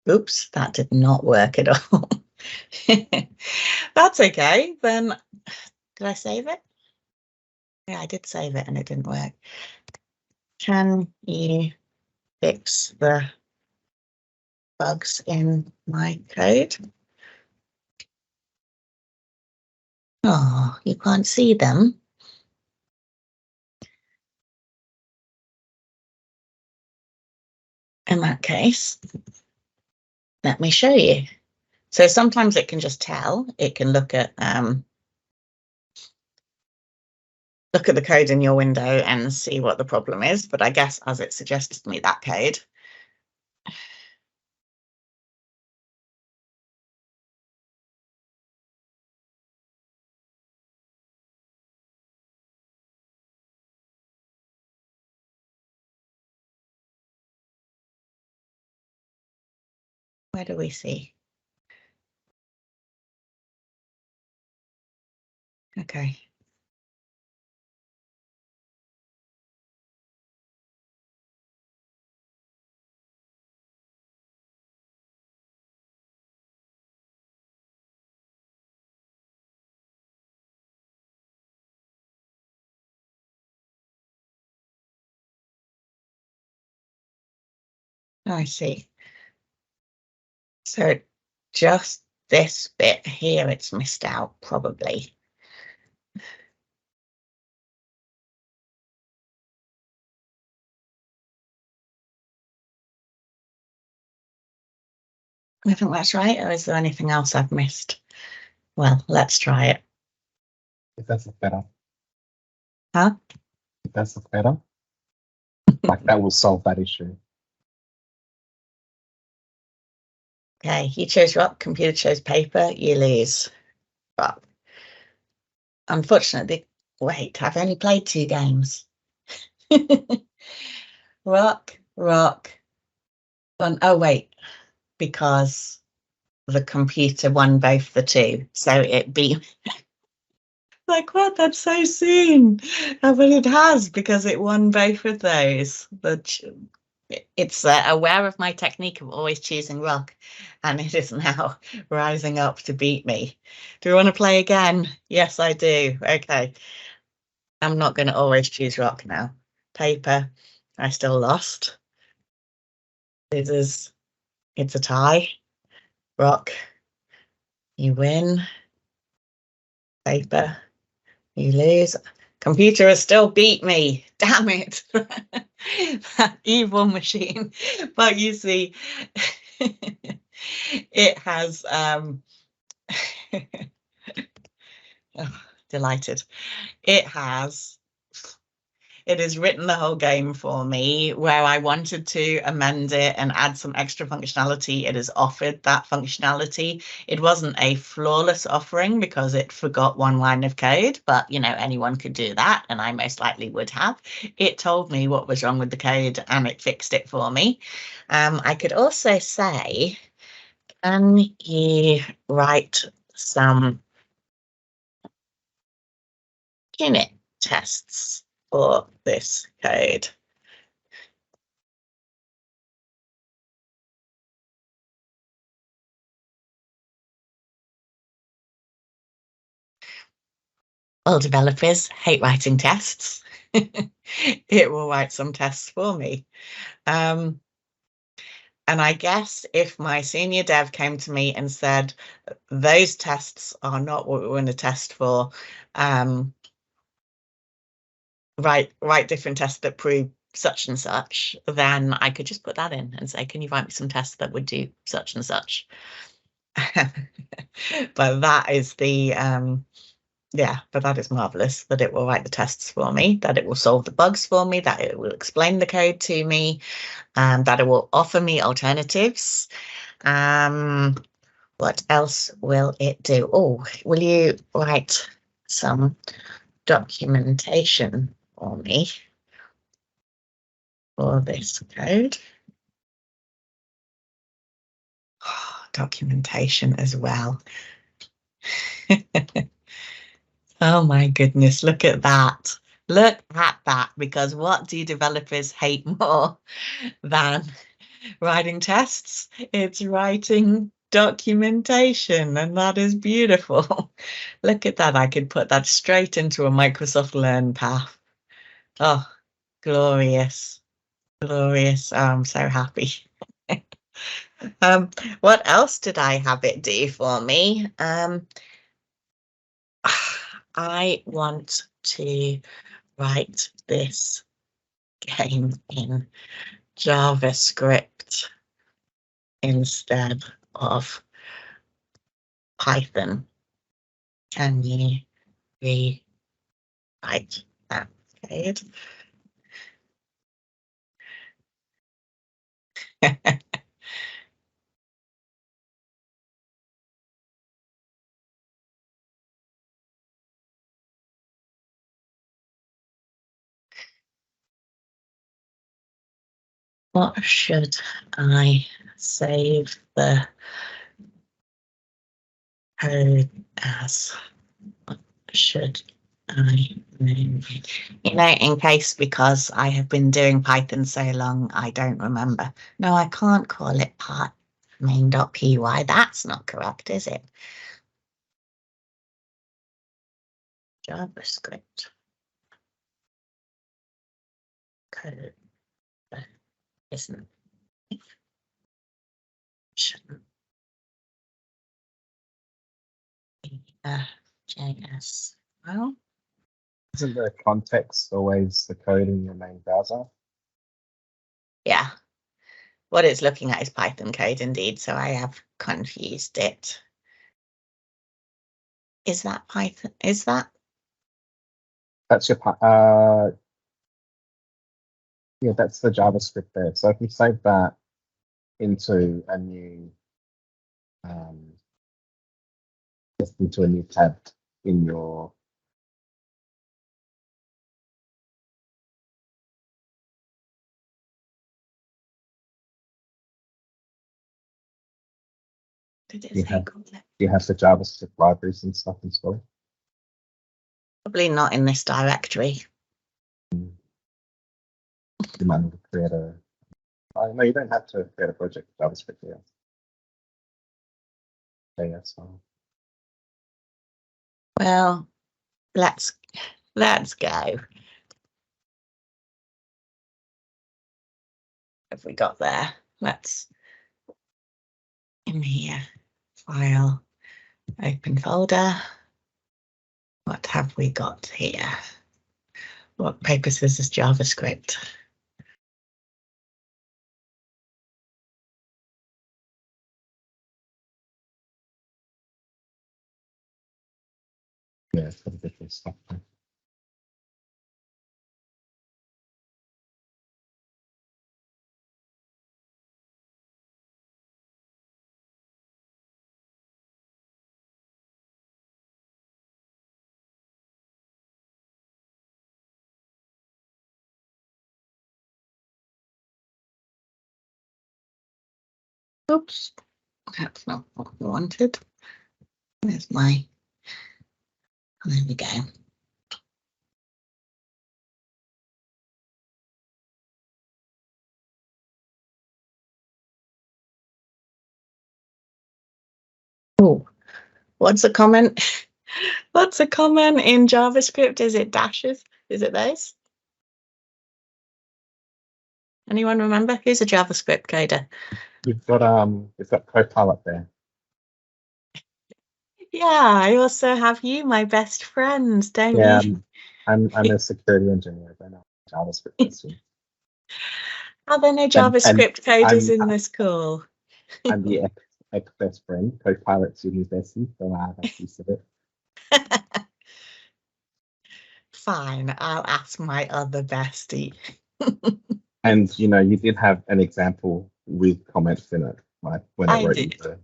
Oops, that did not work at all. That's okay. Then, did I save it? Yeah, I did save it and it didn't work. Can you fix the bugs in my code? Oh, you can't see them. In that case, let me show you. So sometimes it can just tell, it can look at the code in your window and see what the problem is. But I guess as it suggested to me, that code. Where do we see? Okay. I see. So just this bit here, it's missed out, probably. I think that's right. Or is there anything else I've missed? Well, let's try it. If that's better. Huh? If that's better. Like that will solve that issue. Okay, you chose rock, computer chose paper, you lose. Rock. Unfortunately, wait, I've only played 2 games. Rock, rock. Oh, wait, because the computer won both the 2. So it beat. Like, what? That's so soon. But it has, because it won both of those. It's aware of my technique of always choosing rock, and it is now rising up to beat me. Do you want to play again? Yes, I do. Okay. I'm not going to always choose rock now. Paper, I still lost. Scissors, it's a tie. Rock, you win. Paper, you lose. Computer has still beat me. Damn it. That evil machine. But you see, it has oh, delighted. It has written the whole game for me. Where I wanted to amend it and add some extra functionality, it has offered that functionality. It wasn't a flawless offering because it forgot 1 line of code, but anyone could do that, and I most likely would have. It told me what was wrong with the code and it fixed it for me. I could also say, can you write some unit tests for this code? Well, developers hate writing tests. It will write some tests for me. And I guess if my senior dev came to me and said, those tests are not what we want to test for, write different tests that prove such and such, then I could just put that in and say, can you write me some tests that would do such and such? But that is but that is marvelous, that it will write the tests for me, that it will solve the bugs for me, that it will explain the code to me, that it will offer me alternatives. What else will it do? Oh, will you write some documentation for me for this code? Oh, documentation as well. Oh my goodness, look at that. Look at that, because what do developers hate more than writing tests? It's writing documentation, and that is beautiful. Look at that. I could put that straight into a Microsoft Learn path. Oh, glorious, glorious. Oh, I'm so happy. What else did I have it do for me? I want to write this game in JavaScript instead of Python, can you rewrite that code? What should I save the code as? What should I name it? You know, in case, because I have been doing Python so long, I don't remember. No, I can't call it part main.py. That's not correct, is it? JavaScript code isn't. Shouldn't be JS. Well, Isn't the context always the code in your main browser? yeah. What it's looking at is Python code indeed, so I have confused it. Is that Python? Is that? That's your yeah, that's the JavaScript there. So if you save that into a new just into a new tab in your Did it you say have complex? you have the JavaScript libraries and stuff installed. Probably not in this directory. You might need to create a no, you don't have to create a project with JavaScript here. JS file. Well, let's go. Have we got there? Let's in here, file, open folder. What have we got here? What paper scissors JavaScript? Yeah, it's got a different stuff there. Oops, that's not what we wanted. There's my, there we go. Oh, what's a comment? What's a comment in JavaScript? Is it dashes? Is it those? Anyone remember? Who's a JavaScript coder? You've got CoPilot there. Yeah, I also have you, my best friend, don't Yeah, you? I'm a security engineer. I know JavaScript questions. Are there no And JavaScript coders I'm in this call? I'm the ex best friend, CoPilot's university, so that's piece of it. Fine, I'll ask my other bestie. And you know, you did have an example with comments in it, like when it I wrote you did. the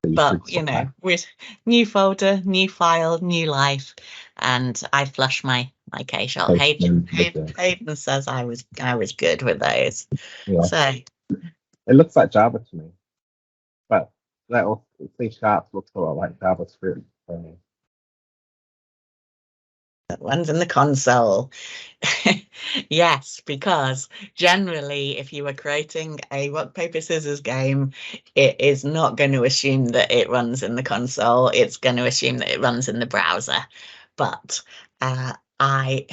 But, you know, with new folder, new file, new life, and I flush my cache out. Hayden says I was good with those. Yeah. So It looks like Java to me, but that also C# looks a lot like JavaScript. So. that one's in the console. Yes, because generally, if you were creating a rock, paper, scissors game, it is not going to assume that it runs in the console. It's going to assume that it runs in the browser. But I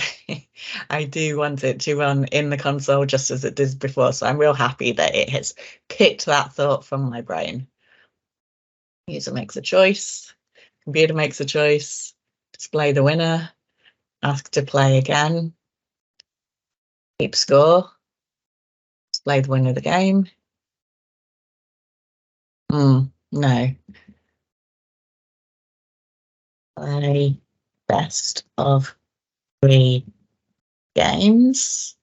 I do want it to run in the console just as it did before. So I'm real happy that it has kicked that thought from my brain. User makes a choice. Computer makes a choice. Display the winner. Ask to play again. Keep score. Display the winner of the game. No. play best of 3 games.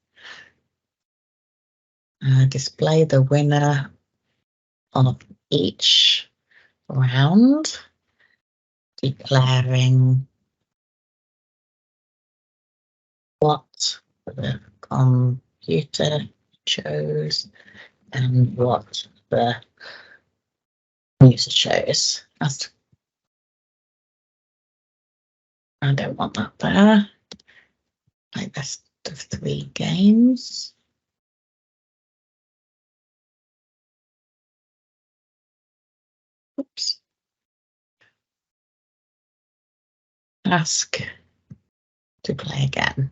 Display the winner of each round, declaring what the computer chose and what the user chose. I don't want that there. Play best of 3 games. Oops. Ask to play again.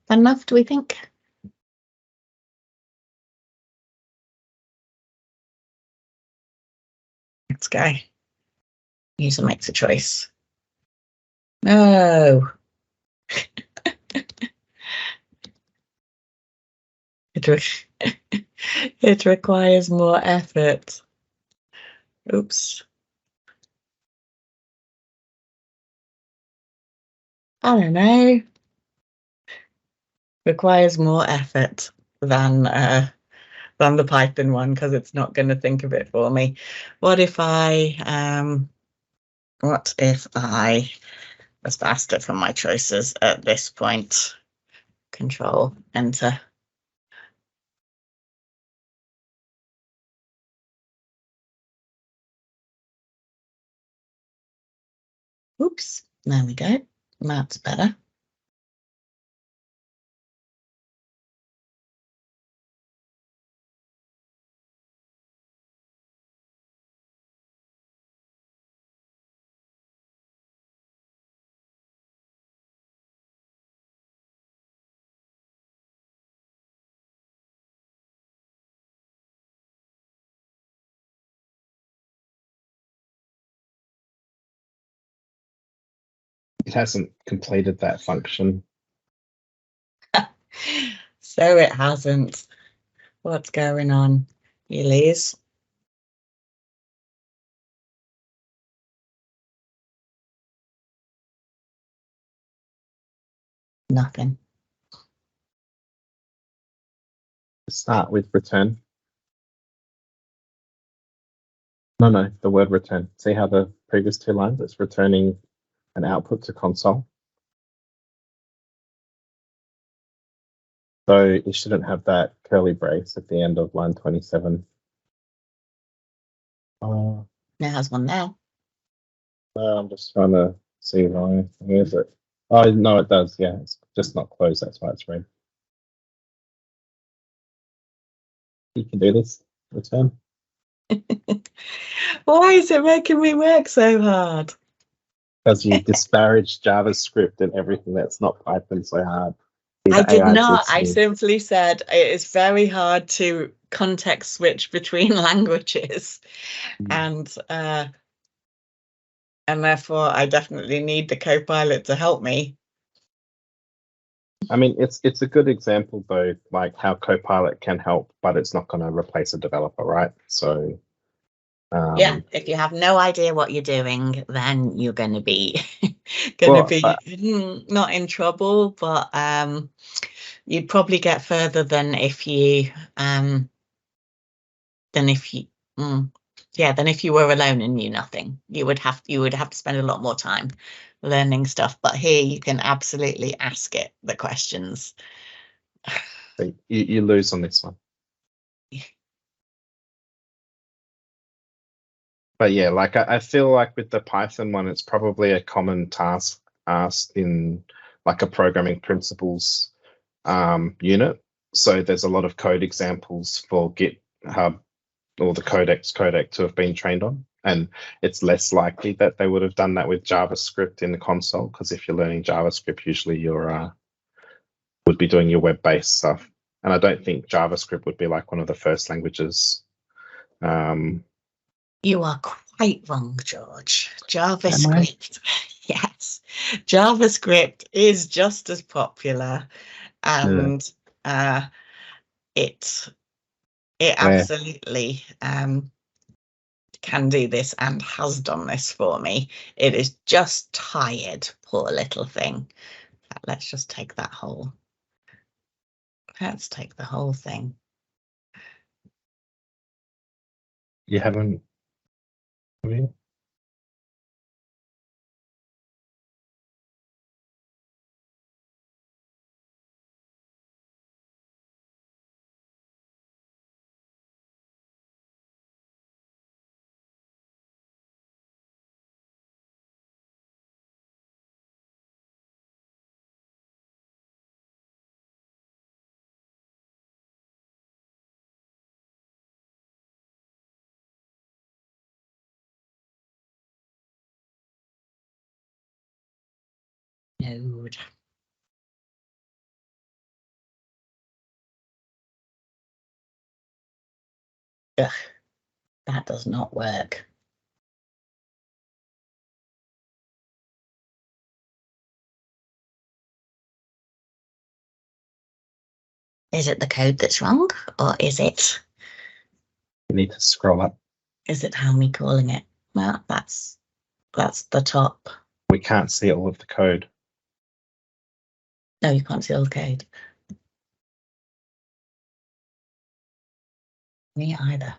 Enough, do we think? Let's go. User makes a choice. No. It requires more effort. Oops. I don't know. Requires more effort than the Python one because it's not going to think of it for me. What if I was faster for my choices at this point? Control Enter. Oops, there we go. That's better. It hasn't completed that function. So it hasn't. What's going on, Elise? Nothing. Start with return. No, the word return. See how the previous 2 lines, it's returning an output to console. So it shouldn't have that curly brace at the end of line 27. It has one now. No, I'm just trying to see why. Where is it? Oh, no, it does. Yeah, it's just not closed. That's why it's red. You can do this. Return. Why is it making me work so hard? Because you disparage JavaScript and everything that's not Python so hard. I did not. I simply said it is very hard to context switch between languages, and therefore I definitely need the CoPilot to help me. I mean, it's a good example though, like how CoPilot can help, but it's not going to replace a developer, right? So yeah, if you have no idea what you're doing, then you're going to be not in trouble, but you'd probably get further than if you than if you were alone and knew nothing. You would have to spend a lot more time learning stuff, but here you can absolutely ask it the questions. So you lose on this one. But yeah, like I feel like with the Python one, it's probably a common task asked in like a programming principles unit. So there's a lot of code examples for GitHub or the Codex codec to have been trained on. And it's less likely that they would have done that with JavaScript in the console, because if you're learning JavaScript, usually you're would be doing your web-based stuff. And I don't think JavaScript would be like one of the first languages. You are quite wrong, George. JavaScript, yes, JavaScript is just as popular, and it absolutely can do this and has done this for me. It is just tired, poor little thing. Let's just take that whole. Let's take the whole thing. You haven't. Have you? Node. Ugh, that does not work. Is it the code that's wrong, or is it? You need to scroll up. Is it how me calling it? Well, that's the top. We can't see all of the code. No, you can't see all the code. Me either.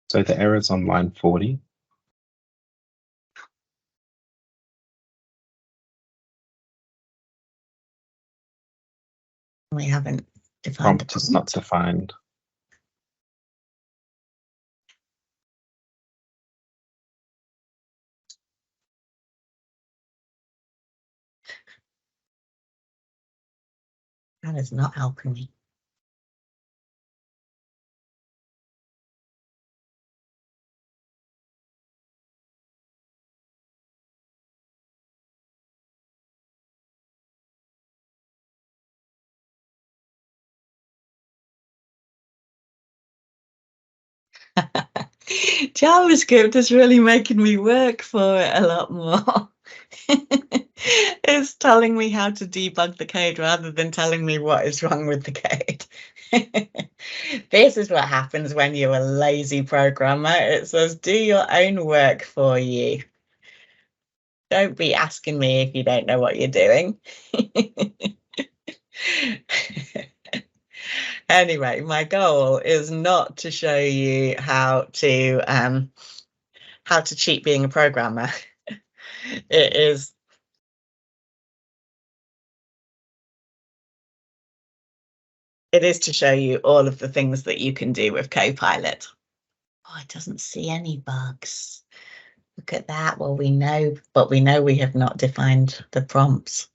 So the error's on line 40. We haven't defined the Prompt is not defined. That is not helping me. JavaScript is really making me work for it a lot more. It's telling me how to debug the code rather than telling me what is wrong with the code. This is what happens when you're a lazy programmer. It says, do your own work for you. Don't be asking me if you don't know what you're doing. Anyway, my goal is not to show you how to cheat being a programmer. It is to show you all of the things that you can do with CoPilot. Oh, it doesn't see any bugs. Look at that. Well, we know, but we know we have not defined the prompts.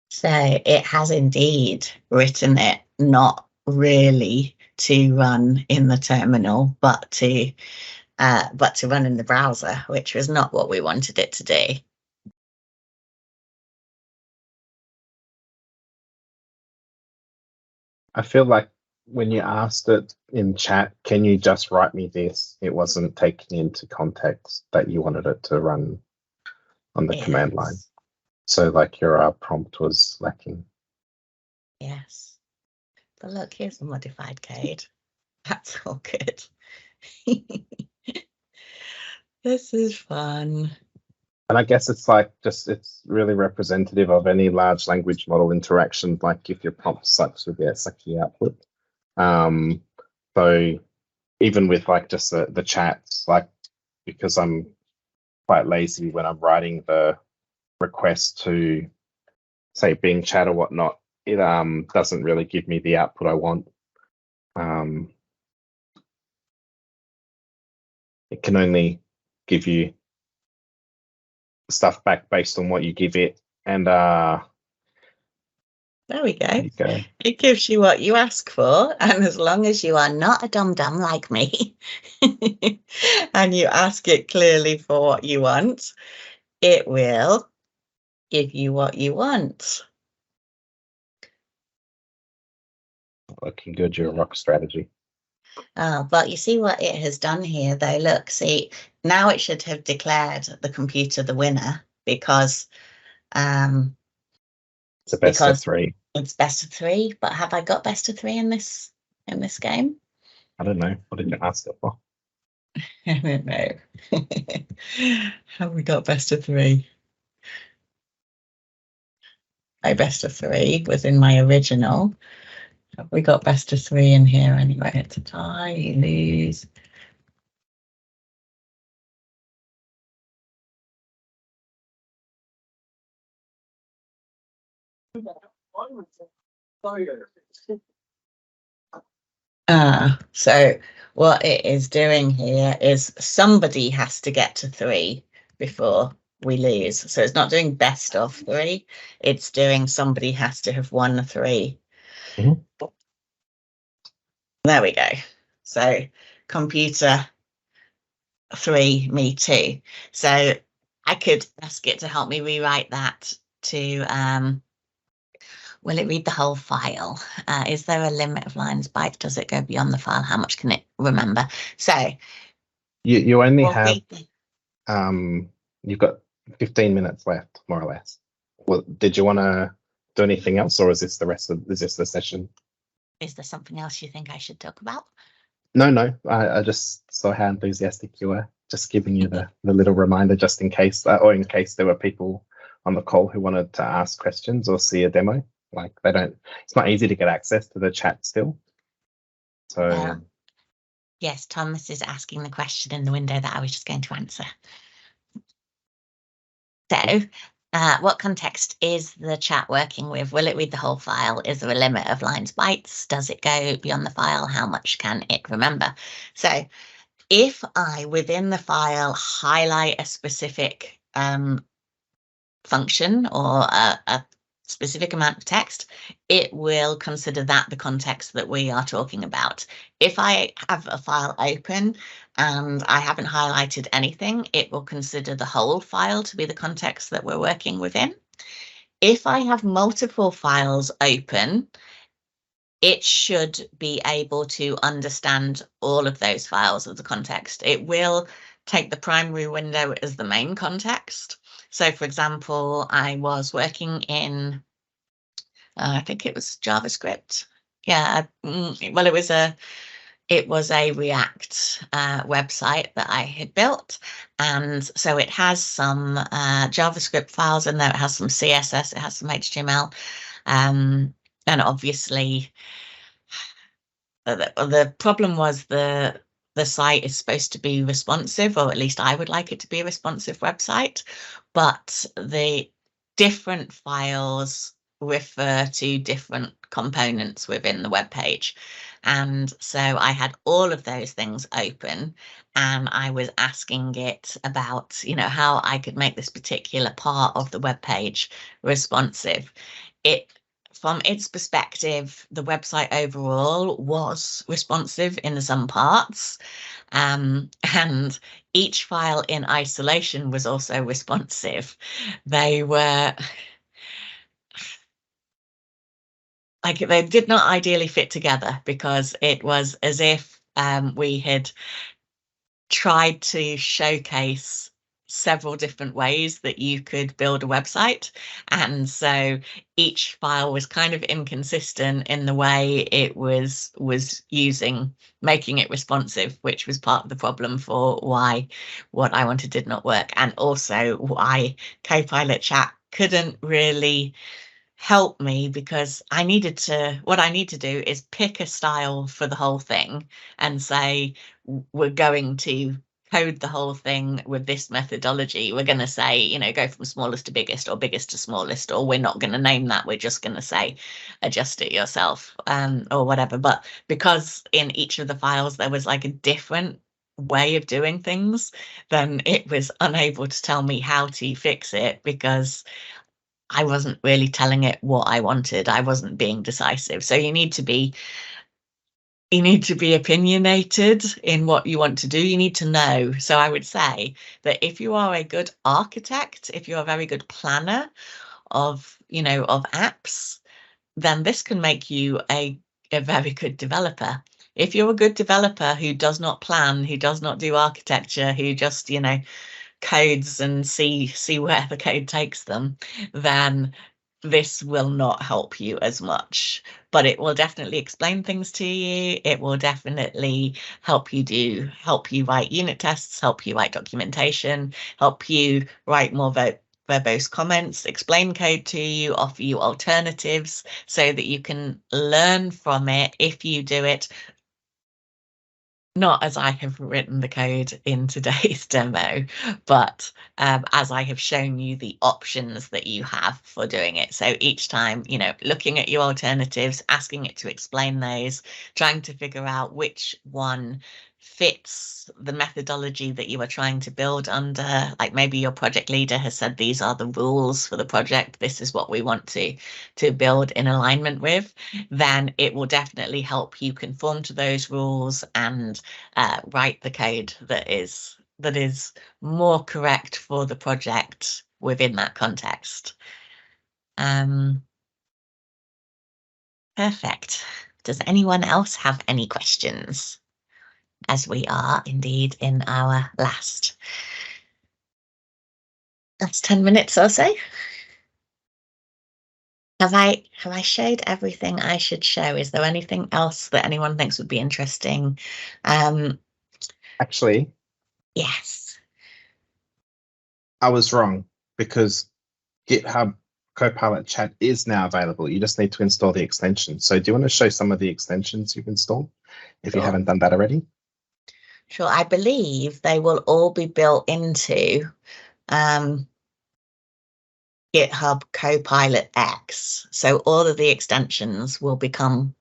So it has indeed written it not really to run in the terminal, but to run in the browser, which was not what we wanted it to do. I feel like when you asked it in chat, can you just write me this? It wasn't taking into context that you wanted it to run on the command line. So like your prompt was lacking. Yes. But look, here's the modified code. That's all good. This is fun. And I guess it's like it's really representative of any large language model interaction. Like if your prompt sucks, you'll get sucky output. So even with like just the chats, like because I'm quite lazy when I'm writing the request to say Bing chat or whatnot, it doesn't really give me the output I want. It can only give you stuff back based on what you give it, and There we go. There you go. It gives you what you ask for, and as long as you are not a dum-dum like me, and you ask it clearly for what you want, it will give you what you want. Looking good, your rock strategy. But you see what it has done here, though. Look, see, now it should have declared the computer the winner because It's a best of 3. It's best of 3. But have I got best of 3 in this game? I don't know. What did you ask it for? I don't know. Have we got best of 3? My best of 3 was in my original. Have we got best of 3 in here anyway? It's a tie, you lose. So what it is doing here is somebody has to get to 3 before we lose. So it's not doing best of 3. It's doing somebody has to have won 3. Mm-hmm. There we go. So computer 3, me 2. So I could ask it to help me rewrite that to will it read the whole file? Is there a limit of lines, bytes? Does it go beyond the file? How much can it remember? So you only have you've got 15 minutes left, more or less. Well, did you want to do anything else, or is this the session? Is there something else you think I should talk about? No. I just saw how enthusiastic you were. Just giving you the little reminder, just in case, or in case there were people on the call who wanted to ask questions or see a demo. Like it's not easy to get access to the chat still. So yes, Thomas is asking the question in the window that I was just going to answer. So what context is the chat working with? Will it read the whole file? Is there a limit of lines, bytes? Does it go beyond the file? How much can it remember? So if I, within the file, highlight a specific function or a specific amount of text, it will consider that the context that we are talking about. If I have a file open and I haven't highlighted anything, it will consider the whole file to be the context that we're working within. If I have multiple files open, it should be able to understand all of those files as the context. It will take the primary window as the main context. So, for example, I was working in, I think it was JavaScript. Yeah, well, it was a React website that I had built, and so it has some JavaScript files in there. It has some CSS, it has some HTML, and obviously the problem was the site is supposed to be responsive, or at least I would like it to be a responsive website, but the different files refer to different components within the web page. And so I had all of those things open, and I was asking it about, how I could make this particular part of the web page responsive. From its perspective, the website overall was responsive in some parts, and each file in isolation was also responsive. They were like, they did not ideally fit together because it was as if we had tried to showcase several different ways that you could build a website, and so each file was kind of inconsistent in the way it was making it responsive, which was part of the problem for why what I wanted did not work, and also why CoPilot Chat couldn't really help me, because what I need to do is pick a style for the whole thing and say, we're going to code the whole thing with this methodology. We're going to say, go from smallest to biggest, or biggest to smallest, or we're not going to name that. We're just going to say, adjust it yourself, or whatever. But because in each of the files, there was like a different way of doing things, then it was unable to tell me how to fix it, because I wasn't really telling it what I wanted. I wasn't being decisive. So you need to be opinionated in what you want to do. You need to know. So I would say that if you are a good architect, if you're a very good planner of, of apps, then this can make you a very good developer. If you're a good developer who does not plan, who does not do architecture, who just, codes and see where the code takes them, then this will not help you as much. But it will definitely explain things to you. It will definitely help you write unit tests, help you write documentation, help you write more verbose comments, explain code to you, offer you alternatives so that you can learn from it if you do it not as I have written the code in today's demo, but as I have shown you the options that you have for doing it. So each time, looking at your alternatives, asking it to explain those, trying to figure out which one fits the methodology that you are trying to build under. Like maybe your project leader has said, these are the rules for the project. This is what we want to build in alignment with. Then it will definitely help you conform to those rules and write the code that is more correct for the project within that context. Perfect. Does anyone else have any questions? As we are indeed in our last 10 minutes or so. Have I showed everything I should show? Is there anything else that anyone thinks would be interesting? Actually, Yes. I was wrong because GitHub CoPilot Chat is now available. You just need to install the extension. So do you want to show some of the extensions you've installed if you Sure. haven't done that already? Sure. I believe they will all be built into GitHub Copilot X. So all of the extensions will become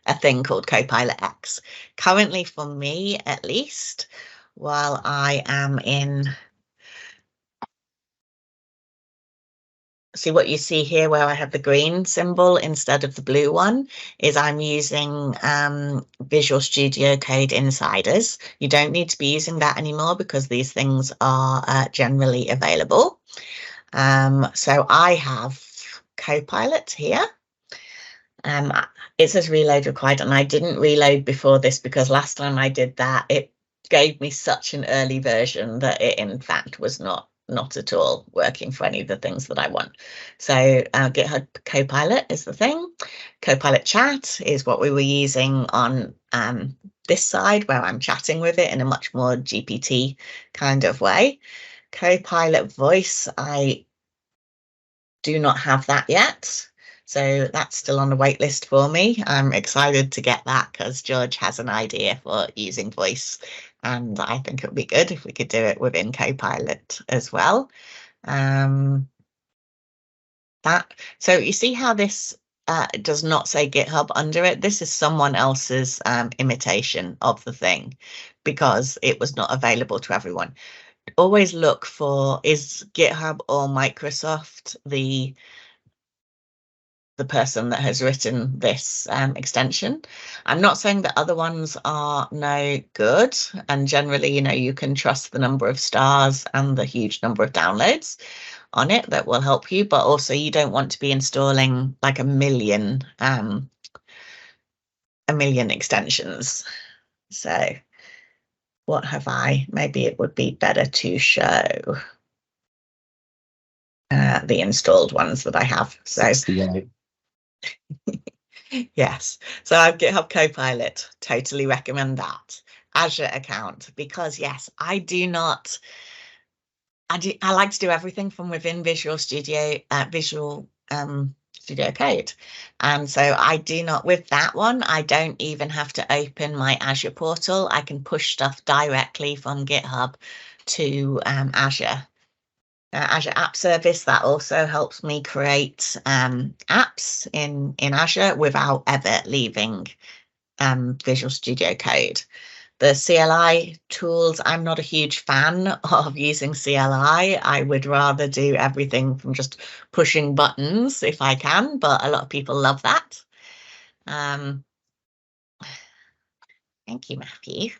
a thing called Copilot X. Currently, for me at least, while I am in, see what you see here where I have the green symbol instead of the blue one, is I'm using Visual Studio Code Insiders. You don't need to be using that anymore because these things are generally available. So I have CoPilot here. It says reload required, and I didn't reload before this because last time I did that, it gave me such an early version that it in fact was not at all working for any of the things that I want. So GitHub Copilot is the thing. Copilot Chat is what we were using on this side where I'm chatting with it in a much more GPT kind of way. Copilot Voice, I do not have that yet. So that's still on the wait list for me. I'm excited to get that because George has an idea for using voice. And I think it would be good if we could do it within Copilot as well. So you see how this does not say GitHub under it. This is someone else's imitation of the thing because it was not available to everyone. Always look for, is GitHub or Microsoft the person that has written this extension. I'm not saying that other ones are no good, and generally, you can trust the number of stars and the huge number of downloads on it that will help you, but also you don't want to be installing like a million extensions. So what have I? Maybe it would be better to show the installed ones that I have. So 68. Yes. So I have GitHub Copilot. Totally recommend that. Azure account, because yes, I like to do everything from within Visual Studio Code. And so I do not, with that one, I don't even have to open my Azure portal. I can push stuff directly from GitHub to Azure. Azure App Service, that also helps me create apps in Azure without ever leaving Visual Studio Code. The CLI tools, I'm not a huge fan of using CLI. I would rather do everything from just pushing buttons if I can, but a lot of people love that. Thank you, Matthew.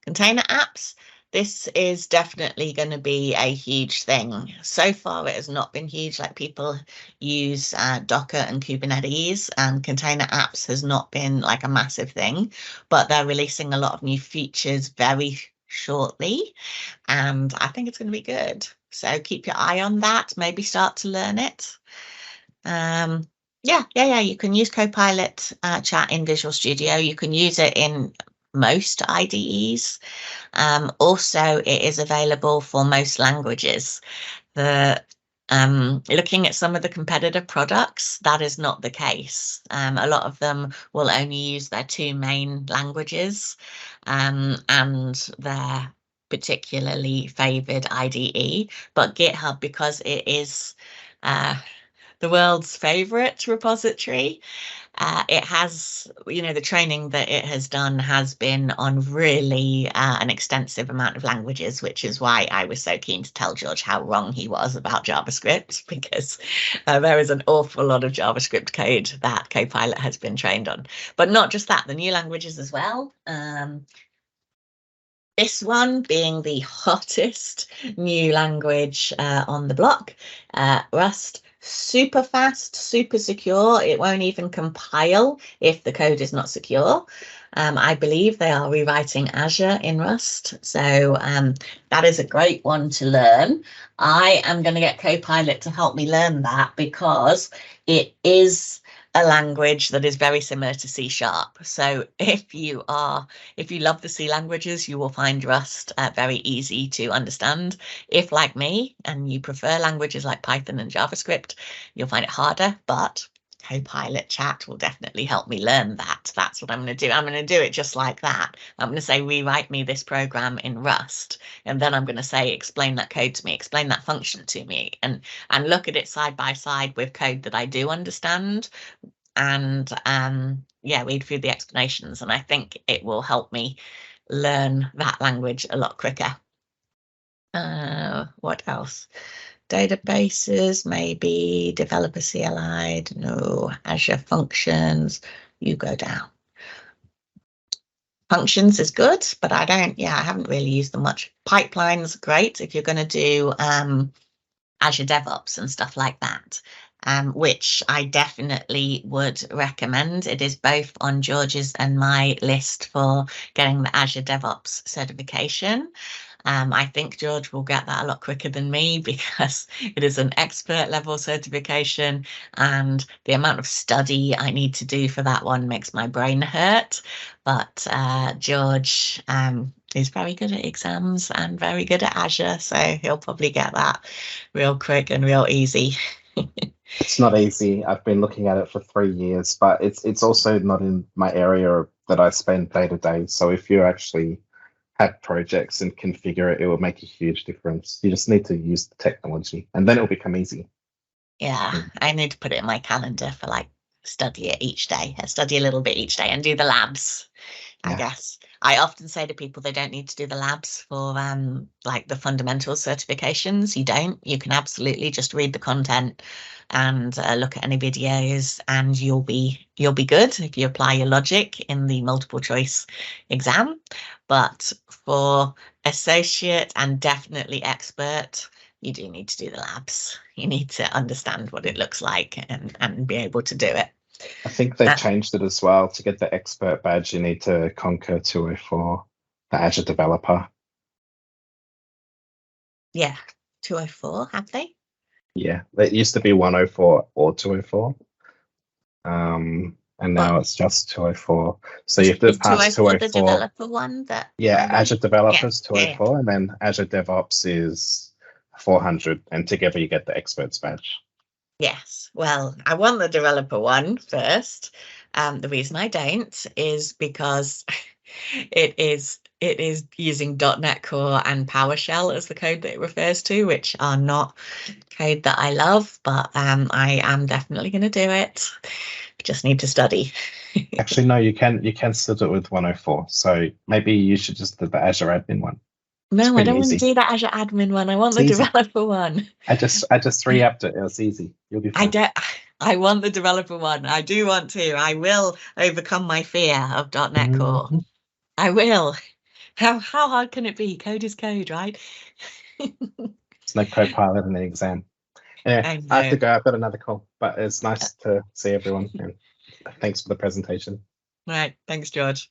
Container apps. This is definitely going to be a huge thing. So far, it has not been huge. Like people use Docker and Kubernetes, and container apps has not been like a massive thing, but they're releasing a lot of new features very shortly, and I think it's going to be good. So keep your eye on that. Maybe start to learn it. Yeah. You can use CoPilot Chat in Visual Studio. You can use it in most IDEs. Also, it is available for most languages. Looking at some of the competitor products, that is not the case. A lot of them will only use their two main languages, and their particularly favored IDE. But GitHub, because it is the world's favorite repository, it has, the training that it has done has been on really an extensive amount of languages, which is why I was so keen to tell George how wrong he was about JavaScript, because there is an awful lot of JavaScript code that CoPilot has been trained on. But not just that, the new languages as well. This one being the hottest new language on the block, Rust. Super fast, super secure. It won't even compile if the code is not secure. I believe they are rewriting Azure in Rust. So that is a great one to learn. I am going to get CoPilot to help me learn that, because it is a language that is very similar to C#. So if you love the C languages, you will find Rust very easy to understand. If, like me, and you prefer languages like Python and JavaScript, you'll find it harder, but CoPilot Chat will definitely help me learn that. That's what I'm going to do. I'm going to do it just like that. I'm going to say, rewrite me this program in Rust. And then I'm going to say, explain that code to me, explain that function to me, and look at it side by side with code that I do understand, and read through the explanations. And I think it will help me learn that language a lot quicker. What else? Databases, maybe developer CLI, no, Azure Functions, you go down. Functions is good, but I haven't really used them much. Pipelines, great if you're going to do Azure DevOps and stuff like that, which I definitely would recommend. It is both on George's and my list for getting the Azure DevOps certification. I think George will get that a lot quicker than me, because it is an expert level certification, and the amount of study I need to do for that one makes my brain hurt. But George is very good at exams and very good at Azure, so he'll probably get that real quick and real easy. It's not easy. I've been looking at it for 3 years, but it's also not in my area that I spend day to day. So if you actually have projects and configure it, it will make a huge difference. You just need to use the technology, and then it'll become easy. Yeah, I need to put it in my calendar for study it each day. I study a little bit each day and do the labs, I guess. I often say to people they don't need to do the labs for the fundamental certifications. You don't. You can absolutely just read the content and look at any videos, and you'll be good if you apply your logic in the multiple choice exam. But for associate and definitely expert, you do need to do the labs. You need to understand what it looks like and be able to do it. I think they've changed it as well. To get the expert badge, you need to conquer 204, the Azure developer. Yeah, 204, have they? Yeah, it used to be 104 or 204. And now it's just 204. So you have to pass 204. The developer one Azure Developers 204, and then Azure DevOps is 400, and together you get the experts badge. Yes, well, I want the developer one first. The reason I don't is because it is using .NET Core and PowerShell as the code that it refers to, which are not code that I love, but I am definitely going to do it. just need to study. Actually, no, you can still do it with 104. So maybe you should just do the Azure admin one. It's No, I pretty don't want to easy. do the Azure admin one. I want It's the easy. developer one. I just re-upped it. It was easy. You'll be I fine. don't. I want the developer one. I do want to. I will overcome my fear of .NET Core. Mhm. I will. How hard can it be? Code is code, right? There's no CoPilot in the exam. Anyway, I I have to know. go. I've got another call, but it's nice to see everyone. And thanks for the presentation. Right. Thanks, George.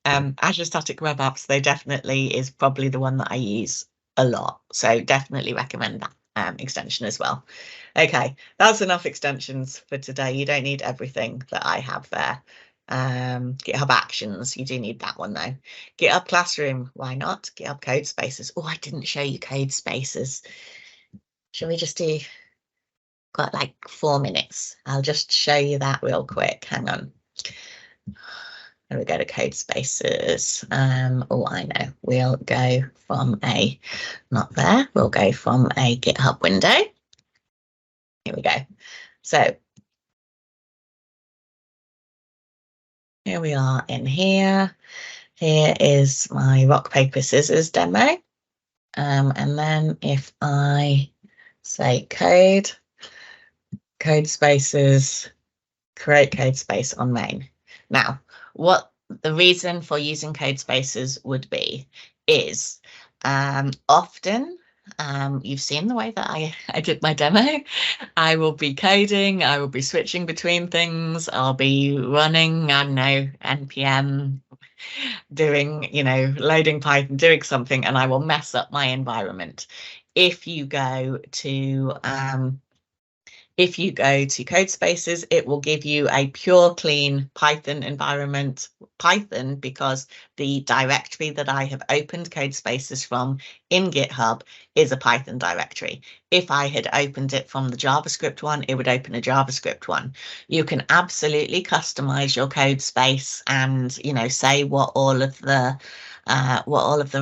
Azure Static Web Apps, they definitely is probably the one that I use a lot. So definitely recommend that extension as well. Okay, that's enough extensions for today. You don't need everything that I have there. GitHub Actions, you do need that one though. GitHub Classroom, why not? GitHub CodeSpaces. Oh, I didn't show you CodeSpaces. Shall we just do, got like 4 minutes. I'll just show you that real quick. Hang on. And we go to CodeSpaces. Oh, I know. We'll go from a, not there, we'll go from a GitHub window. Here we go. So here we are in here. Here is my rock, paper, scissors demo. And then if I say CodeSpaces, create CodeSpace on main. Now, what the reason for using CodeSpaces would be is often you've seen the way that I did my demo. I will be coding, I will be switching between things, I'll be running, I don't know, NPM, doing, loading Python, doing something, and I will mess up my environment. If you go to CodeSpaces, it will give you a pure, clean Python environment. Python, because the directory that I have opened CodeSpaces from in GitHub is a Python directory. If I had opened it from the JavaScript one, it would open a JavaScript one. You can absolutely customize your code space and, say what all of the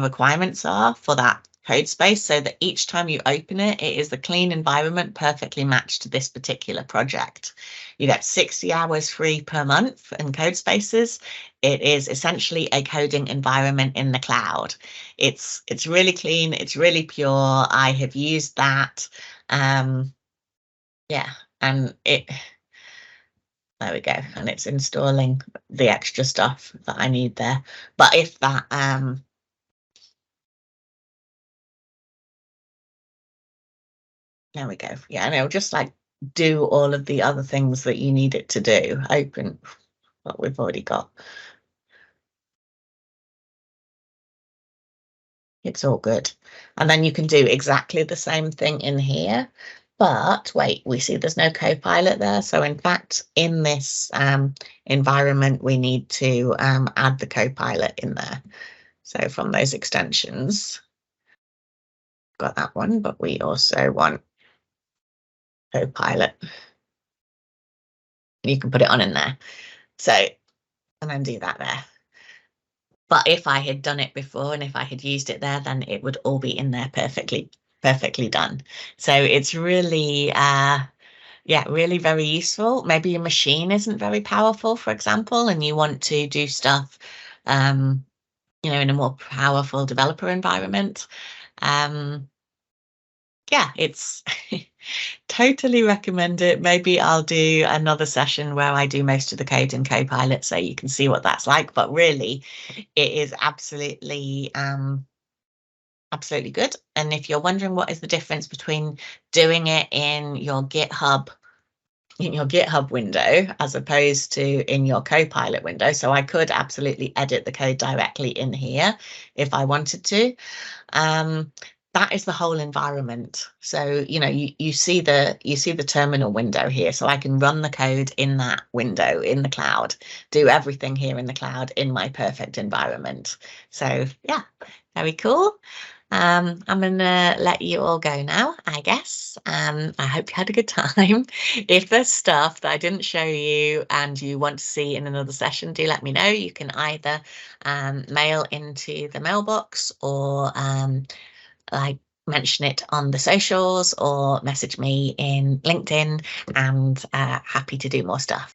requirements are for that code space, so that each time you open it, it is the clean environment perfectly matched to this particular project. You get 60 hours free per month in code spaces. It is essentially a coding environment in the cloud. It's really clean, it's really pure. I have used that. Yeah, and there we go, and it's installing the extra stuff that I need there. But if that there we go. Yeah, and it'll just like do all of the other things that you need it to do. Open what we've already got. It's all good. And then you can do exactly the same thing in here. But wait, we see there's no CoPilot there. So in fact, in this environment, we need to add the CoPilot in there. So from those extensions, got that one, but we also want CoPilot. You can put it on in there. So, and then do that there. But if I had done it before and if I had used it there, then it would all be in there perfectly done. So it's really, really very useful. Maybe your machine isn't very powerful, for example, and you want to do stuff, in a more powerful developer environment. It's totally recommend it. Maybe I'll do another session where I do most of the code in CoPilot so you can see what that's like. But really, it is absolutely good. And if you're wondering what is the difference between doing it in your GitHub window as opposed to in your CoPilot window, so I could absolutely edit the code directly in here if I wanted to. That is the whole environment. So, you see the terminal window here. So I can run the code in that window in the cloud, do everything here in the cloud in my perfect environment. So yeah, very cool. I'm gonna let you all go now, I guess. I hope you had a good time. If there's stuff that I didn't show you and you want to see in another session, do let me know. You can either mail into the mailbox or I mention it on the socials or message me in LinkedIn, and happy to do more stuff.